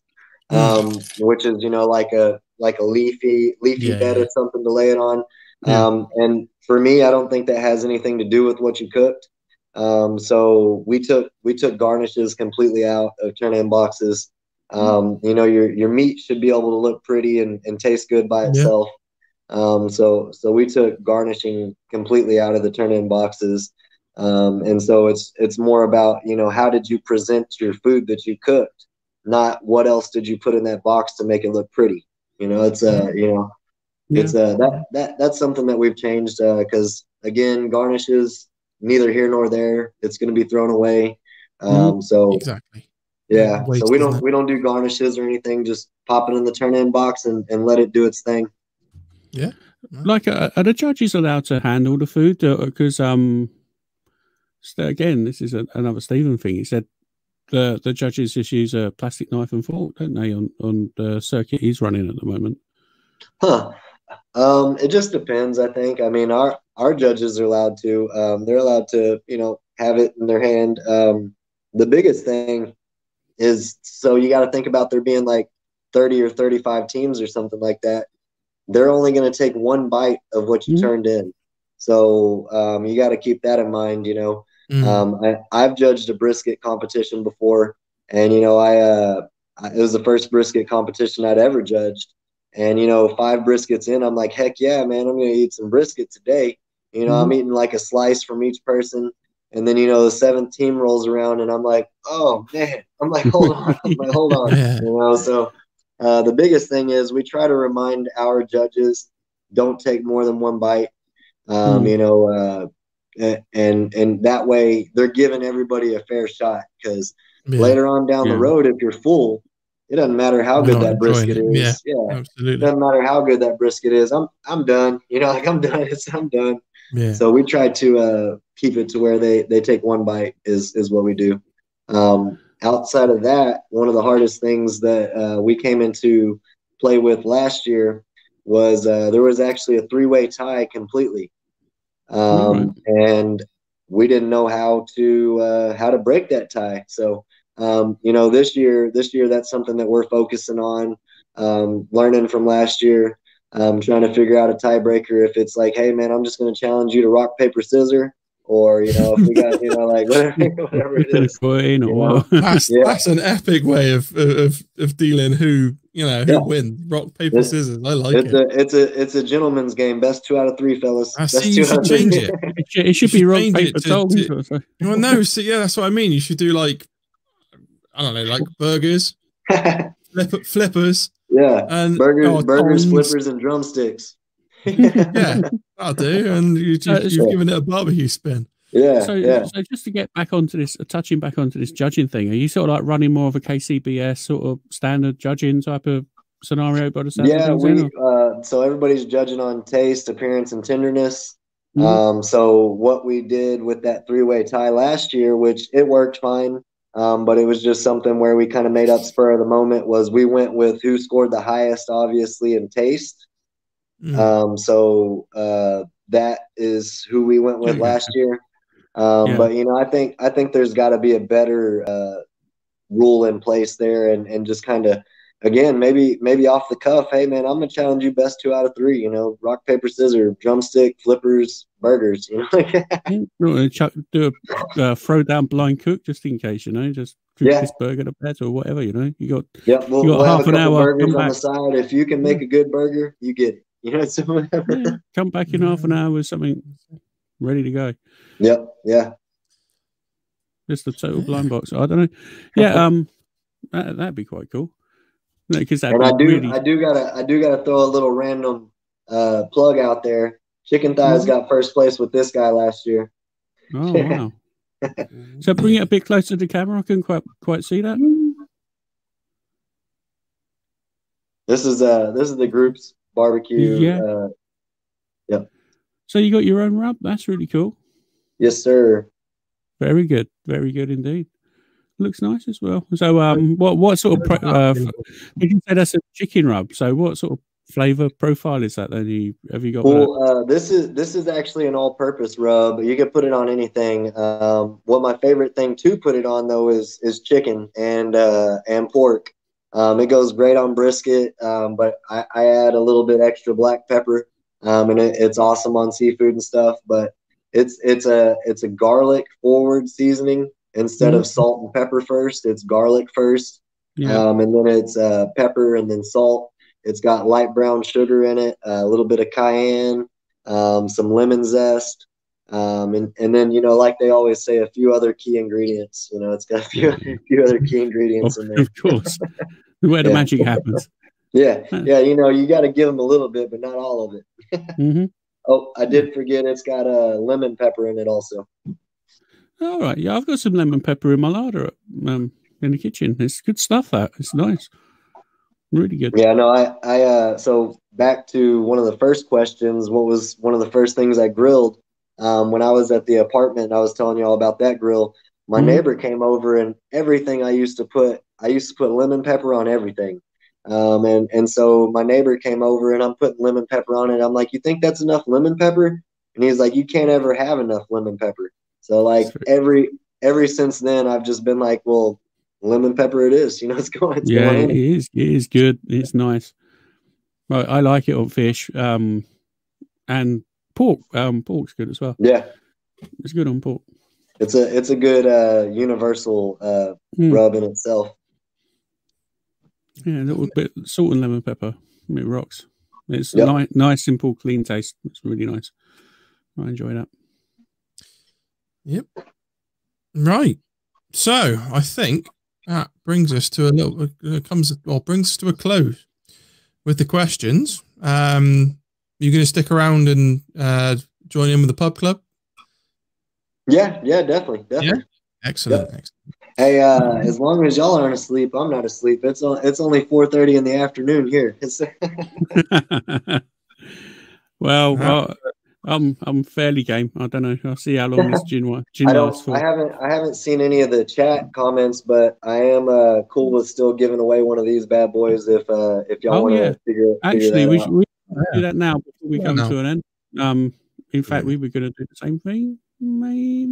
S3: which is, you know, like a leafy bed or something to lay it on. And for me, I don't think that has anything to do with what you cooked. So we took garnishes completely out of turn-in boxes. You know, your meat should be able to look pretty and taste good by itself. So we took garnishing completely out of the turn-in boxes. And so it's more about, you know, how did you present your food that you cooked, not what else did you put in that box to make it look pretty. You know, it's you know, it's that's something that we've changed because again, garnishes neither here nor there. It's going to be thrown away. So
S1: exactly.
S3: Yeah, so we don't do garnishes or anything. Just pop it in the turn-in box and let it do its thing.
S1: Yeah.
S2: Like, are the judges allowed to handle the food? Because again, this is another Stephen thing. He said the judges just use a plastic knife and fork, don't they, on the circuit he's running at the moment?
S3: It just depends, I think. I mean, our judges are allowed to. They're allowed to, you know, have it in their hand. The biggest thing is, so you got to think about there being like 30 or 35 teams or something like that. They're only going to take one bite of what you turned in. So you got to keep that in mind, you know. I've judged a brisket competition before, and, you know, it was the first brisket competition I'd ever judged. And, you know, 5 briskets in, I'm like, heck yeah, man, I'm going to eat some brisket today. You know, I'm eating like a slice from each person. And then, you know, the 7th team rolls around and I'm like, oh, man. I'm like, hold on. You know, so the biggest thing is we try to remind our judges, don't take more than one bite, you know, and that way they're giving everybody a fair shot because later on down the road, if you're full, it doesn't matter how good that brisket is.
S1: Absolutely.
S3: It doesn't matter how good that brisket is. I'm done. You know, like I'm done. I'm done. Yeah. So we try to keep it to where they take one bite is what we do. Outside of that, one of the hardest things that we came into play with last year was there was actually a 3-way tie completely. And we didn't know how to break that tie. So, you know, this year, that's something that we're focusing on, learning from last year. Trying to figure out a tiebreaker. If it's like, hey man, I'm just going to challenge you to rock, paper, scissors, or, you know, if we got, you know, like whatever it is.
S1: That's an epic way of dealing who wins. Rock, paper, scissors. I like it.
S3: It's a gentleman's game. Best 2 out of 3, fellas.
S1: I see. You should change it.
S2: It should be rock, paper, scissors.
S1: Well, no, see, yeah, that's what I mean. You should do like, I don't know, like burgers, flippers.
S3: Yeah,
S1: and
S3: burgers, flippers, and drumsticks.
S1: Yeah, that'll do. And you've given it a barbecue spin.
S3: Yeah,
S2: So,
S3: yeah.
S2: so just to get back onto this, touching back onto this judging thing, are you sort of like running more of a KCBS sort of standard judging type of scenario by the sounds of
S3: Yeah,
S2: things? Then,
S3: so everybody's judging on taste, appearance, and tenderness.
S2: Mhm.
S3: So what we did with that three-way tie last year, which it worked fine, but it was just something where we kind of made up spur of the moment, was we went with who scored the highest, obviously, in taste. So that is who we went with last year. But I think there's got to be a better rule in place there, and just kind of, again, maybe off the cuff. Hey man, I'm gonna challenge you best 2 out of 3. Rock paper scissors, drumstick, flippers, burgers.
S2: Do a throw down blind cook just in case, just cook this burger to bed or whatever. You got.
S3: Yeah, we'll have
S2: half
S3: a
S2: an
S3: couple
S2: hour.
S3: burgers on the side. If you can make a good burger, you get it. So
S2: come back in half an hour with something ready to go.
S3: Yep. Yeah.
S2: Just a total blind box. I don't know. Yeah. That'd be quite cool. Because
S3: I do gotta throw a little random plug out there. Chicken Thighs got first place with this guy last year.
S2: Oh wow! So bring it a bit closer to the camera. I couldn't quite see that.
S3: This is the group's barbecue.
S2: Yeah.
S3: Yep.
S2: So you got your own rub. That's really cool.
S3: Yes, sir.
S2: Very good indeed. Looks nice as well. So, what sort of did you say that's a chicken rub? So, what sort of flavor profile is that? Then have you got?
S3: Well, this is actually an all-purpose rub. You can put it on anything. What my favorite thing to put it on though is chicken and pork. It goes great on brisket, but I add a little bit extra black pepper, and it's awesome on seafood and stuff. But it's a garlic forward seasoning. Instead of salt and pepper first, it's garlic first, and then it's pepper and then salt. It's got light brown sugar in it, a little bit of cayenne, some lemon zest, and then like they always say, a few other key ingredients. It's got a few other key ingredients in there.
S2: Of course, where the magic happens.
S3: Yeah. You got to give them a little bit, but not all of it. Oh, I did forget, it's got a lemon pepper in it also.
S2: All right, yeah, I've got some lemon pepper in my larder in the kitchen. It's good stuff. It's nice, really good.
S3: Yeah, no, I so back to one of the first questions. What was one of the first things I grilled when I was at the apartment? I was telling you all about that grill. My neighbor came over, and everything I used to put lemon pepper on everything. And so my neighbor came over, and I'm putting lemon pepper on it. I'm like, you think that's enough lemon pepper? And he's like, you can't ever have enough lemon pepper. So like every since then, I've just been like, well, lemon pepper it is. It's going.
S2: It is. It is good. It's nice. I like it on fish, and pork. Pork's good as well.
S3: Yeah,
S2: it's good on pork.
S3: It's a good universal rub in itself.
S2: Yeah, a little bit salt and lemon pepper. It rocks. It's nice, simple, clean taste. It's really nice. I enjoy that.
S1: Yep. Right. So I think that brings us to brings us to a close with the questions. You going to stick around and join in with the pub club?
S3: Yeah, definitely.
S1: Yeah? Excellent.
S3: Yep. Hey, as long as y'all aren't asleep, I'm not asleep. It's only 4:30 in the afternoon here.
S2: Well, I'm fairly game. I don't know. I'll see how long this gin lasts for.
S3: I haven't seen any of the chat comments, but I am cool with still giving away one of these bad boys if y'all want to figure
S2: Actually, we
S3: out.
S2: should do that now before we come to an end. In fact, we were going to do the same thing, maybe.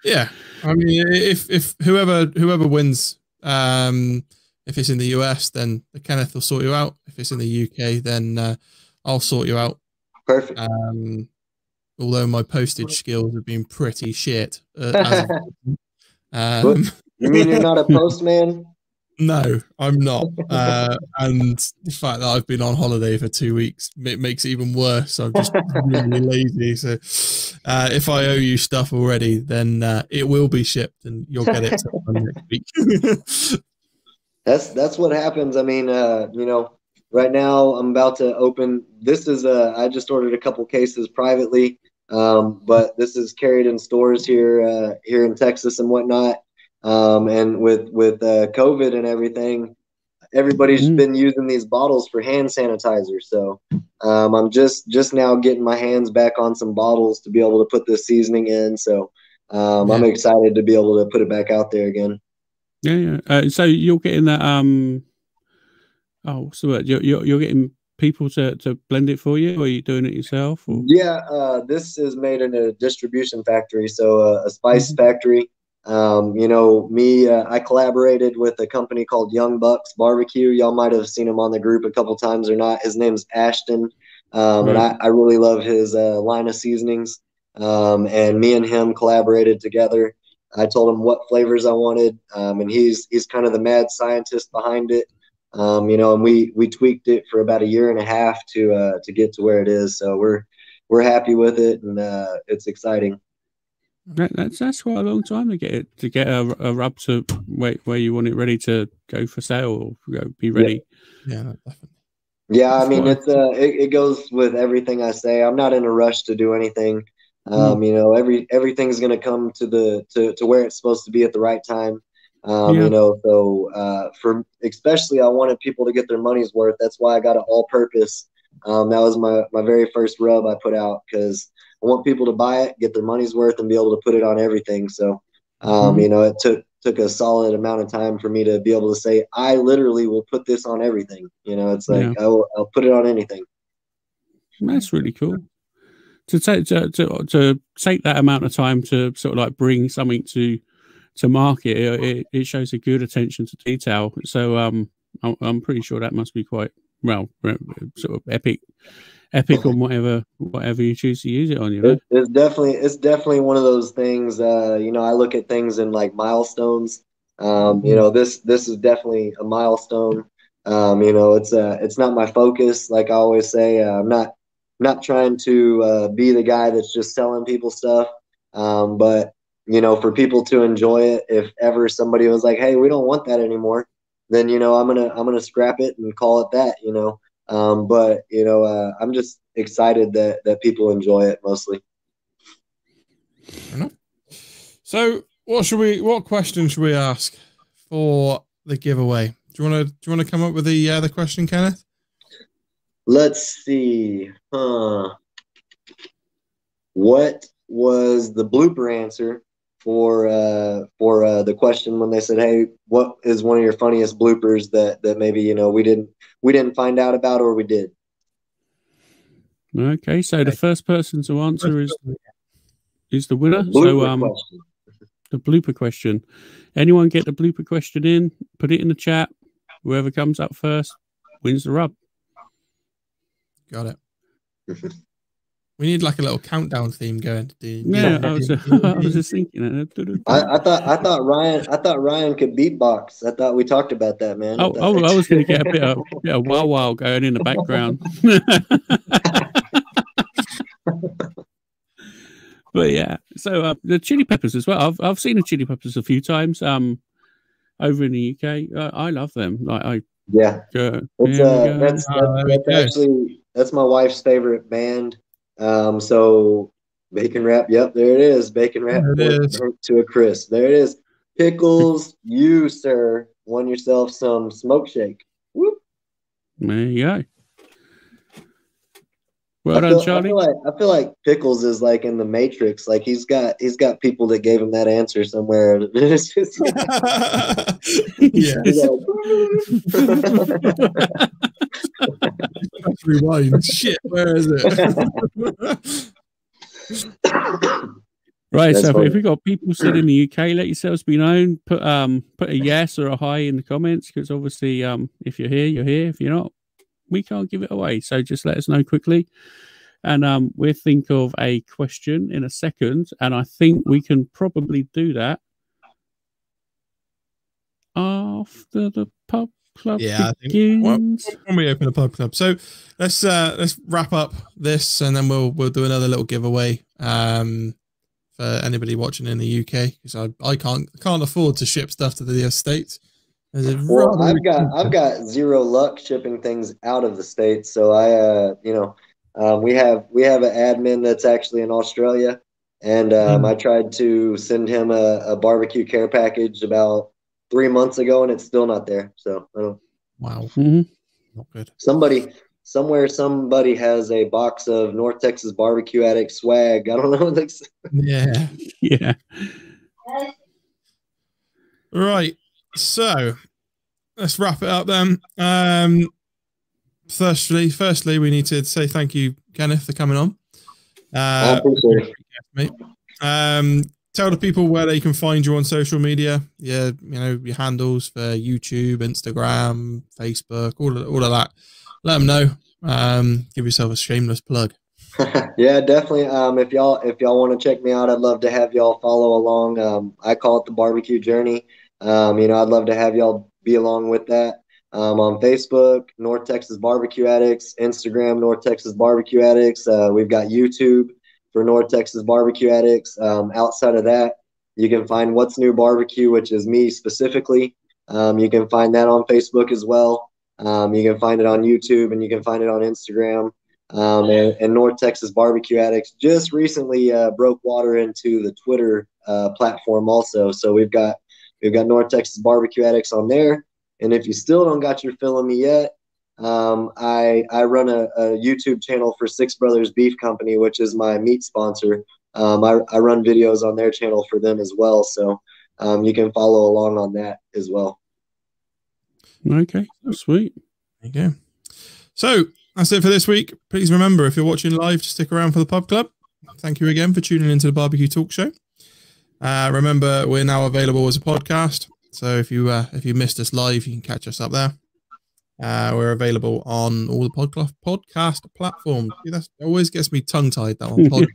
S1: Yeah, I mean, if whoever wins, if it's in the US, then the Kenneth will sort you out. If it's in the UK, then I'll sort you out.
S3: Perfect.
S1: Although my postage skills have been pretty shit.
S3: You mean you're not a postman?
S1: No, I'm not. And the fact that I've been on holiday for 2 weeks, it makes it even worse. I'm just really lazy. So if I owe you stuff already, then it will be shipped and you'll get it next week.
S3: That's what happens. I mean, right now I'm about to open. This is I just ordered a couple cases privately. But this is carried in stores here in Texas and whatnot. And with COVID and everything, everybody's been using these bottles for hand sanitizer. So I'm just now getting my hands back on some bottles to be able to put this seasoning in. So I'm excited to be able to put it back out there again.
S2: Yeah. So you're getting that. What's the word? You're getting people to blend it for you, or are you doing it yourself? Or?
S3: Yeah, this is made in a distribution factory, so a spice factory. I collaborated with a company called Young Bucks Barbecue. Y'all might have seen him on the group a couple times or not. His name's Ashton, and I really love his line of seasonings. And me and him collaborated together. I told him what flavors I wanted, and he's kind of the mad scientist behind it. And we tweaked it for about 1.5 years to get to where it is. So we're happy with it, and it's exciting.
S2: That's quite a long time to get a rub to where you want it ready to go for sale or be ready.
S1: Yeah, definitely.
S3: Yeah, I mean it goes with everything I say. I'm not in a rush to do anything. Everything's gonna come to where it's supposed to be at the right time. For especially I wanted people to get their money's worth. That's why I got an all-purpose. That was my very first rub I put out, because I want people to buy it, get their money's worth, and be able to put it on everything. So, it took a solid amount of time for me to be able to say, I literally will put this on everything. It's like, I'll put it on anything.
S2: That's really cool. To take that amount of time to sort of like bring something to market, it shows a good attention to detail. So, I'm pretty sure that must be quite, well, sort of epic on whatever you choose to use it on.
S3: It's definitely one of those things. I look at things in like milestones. This is definitely a milestone. It's not my focus. Like I always say, I'm not trying to be the guy that's just selling people stuff. But for people to enjoy it, if ever somebody was like, hey, we don't want that anymore, then I'm gonna scrap it and call it that. I'm just excited that people enjoy it mostly.
S1: So what question should we ask for the giveaway? Do you want to come up with the question, Kenneth?
S3: Let's see. What was the blooper answer for the question when they said, hey, what is one of your funniest bloopers that maybe we didn't find out about, or we did?
S2: Okay, so the first person to answer is the winner. The blooper question. Anyone get the blooper question in? Put it in the chat. Whoever comes up first wins the rub.
S1: Got it. We need like a little countdown theme going.
S2: I was just thinking.
S3: I thought Ryan could beatbox. I thought we talked about that, man.
S2: I was going to get a bit of wow going in the background. But yeah, so the chili peppers as well. I've seen the chili peppers a few times. Over in the UK, I love them.
S3: That's my wife's favorite band. So bacon wrap. Yep, there it is. Bacon wrap to a crisp. There it is. Pickles. You, sir, won yourself some smoke shake. Whoop.
S2: There you go. Well done, Charlie.
S3: I feel like Pickles is like in the Matrix. Like he's got people that gave him that answer somewhere. It's just,
S1: rewind. Shit, where is it?
S2: Right, that's so funny. If we've got people still in the UK, let yourselves be known. Put a yes or a hi in the comments, because obviously if you're here, you're here. If you're not, we can't give it away. So just let us know quickly. And we'll think of a question in a second. And I think we can probably do that after the pub club begins.
S1: I think when we open the pub club. So let's wrap up this, and then we'll do another little giveaway for anybody watching in the UK, because I can't afford to ship stuff to the States.
S3: Well, I've got zero luck shipping things out of the States, so I We have an admin that's actually in Australia, and I tried to send him a barbecue care package about 3 months ago, and it's still not there. So I don't.
S1: Wow, not good.
S3: Somebody has a box of North Texas Barbecue Addicts swag. I don't know.
S1: Yeah.
S2: Yeah.
S1: Right. So let's wrap it up then. Firstly, we need to say thank you, Kenneth, for coming on.
S3: I appreciate
S1: it. Tell the people where they can find you on social media. Yeah, your handles for YouTube, Instagram, Facebook, all of that. Let them know. Give yourself a shameless plug.
S3: Yeah, definitely. If y'all want to check me out, I'd love to have y'all follow along. I call it the barbecue journey. I'd love to have y'all be along with that. On Facebook, North Texas Barbecue Addicts, Instagram, North Texas Barbecue Addicts. We've got YouTube for North Texas Barbecue Addicts. Outside of that, you can find What's New Barbecue, which is me specifically. You can find that on Facebook as well. You can find it on YouTube, and you can find it on Instagram. And North Texas Barbecue Addicts just recently broke water into the Twitter platform also. So we've got North Texas Barbecue Addicts on there. And if you still don't got your fill of me yet, I run a YouTube channel for Six Brothers Beef Company, which is my meat sponsor. I run videos on their channel for them as well. So you can follow along on that as well.
S2: Okay, sweet.
S1: There you go. So that's it for this week. Please remember, if you're watching live, to stick around for the pub club. Thank you again for tuning into the Barbecue Talk Show. Remember, we're now available as a podcast. So if you missed us live, you can catch us up there. We're available on all the podcast platforms. That always gets me tongue tied. That one.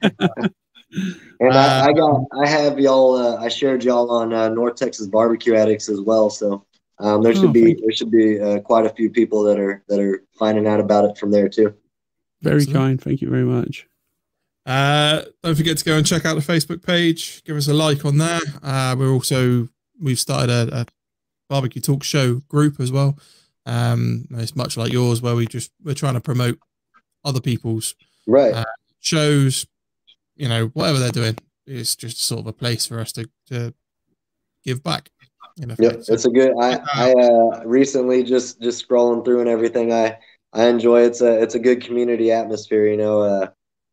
S3: And I have y'all. I shared y'all on North Texas Barbecue Addicts as well. So there should be quite a few people that are finding out about it from there too.
S2: Very kind. Thank you very much.
S1: Don't forget to go and check out the Facebook page. Give us a like on there. We've started a Barbecue Talk Show group as well. It's much like yours, where we're trying to promote other people's shows. Whatever they're doing, it's just sort of a place for us to give back.
S3: It's a good. I recently just scrolling through and everything. I enjoy it. It's a good community atmosphere.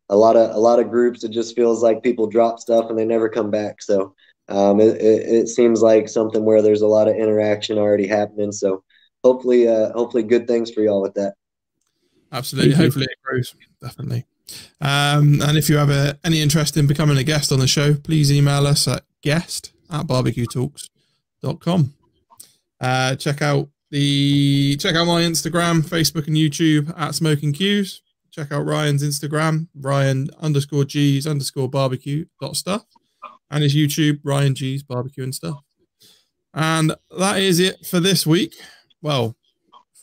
S3: A lot of groups. It just feels like people drop stuff and they never come back. So it seems like something where there's a lot of interaction already happening. So hopefully good things for y'all with that.
S1: Absolutely. Hopefully it grows. Definitely. And if you have any interest in becoming a guest on the show, please email us at guest@barbecuetalks.com. Check out my Instagram, Facebook, and YouTube at Smoking Q's. Check out Ryan's Instagram, Ryan_G's_barbecue.stuff, and his YouTube, Ryan G's Barbecue and Stuff. And that is it for this week. Well,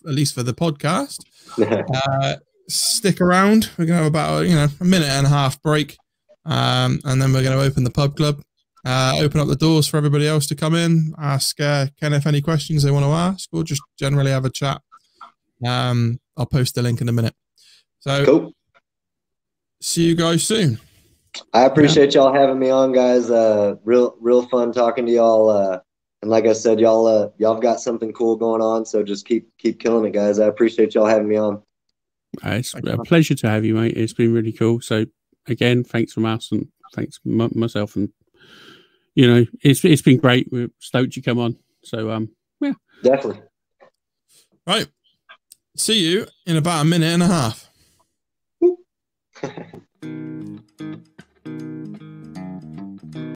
S1: at least for the podcast. Stick around. We're gonna have about a minute and a half break, and then we're gonna open the pub club, open up the doors for everybody else to come in, ask Kenneth any questions they want to ask, or just generally have a chat. I'll post the link in a minute. So
S3: cool.
S1: See you guys soon.
S3: I appreciate y'all having me on, guys. Real fun talking to y'all. And like I said, y'all have got something cool going on. So just keep killing it, guys. I appreciate y'all having me on.
S2: It's a pleasure to have you, mate. It's been really cool. So again, thanks from us and thanks myself, and it's been great. We're stoked you come on. So yeah,
S3: definitely.
S1: Right. See you in about a minute and a half.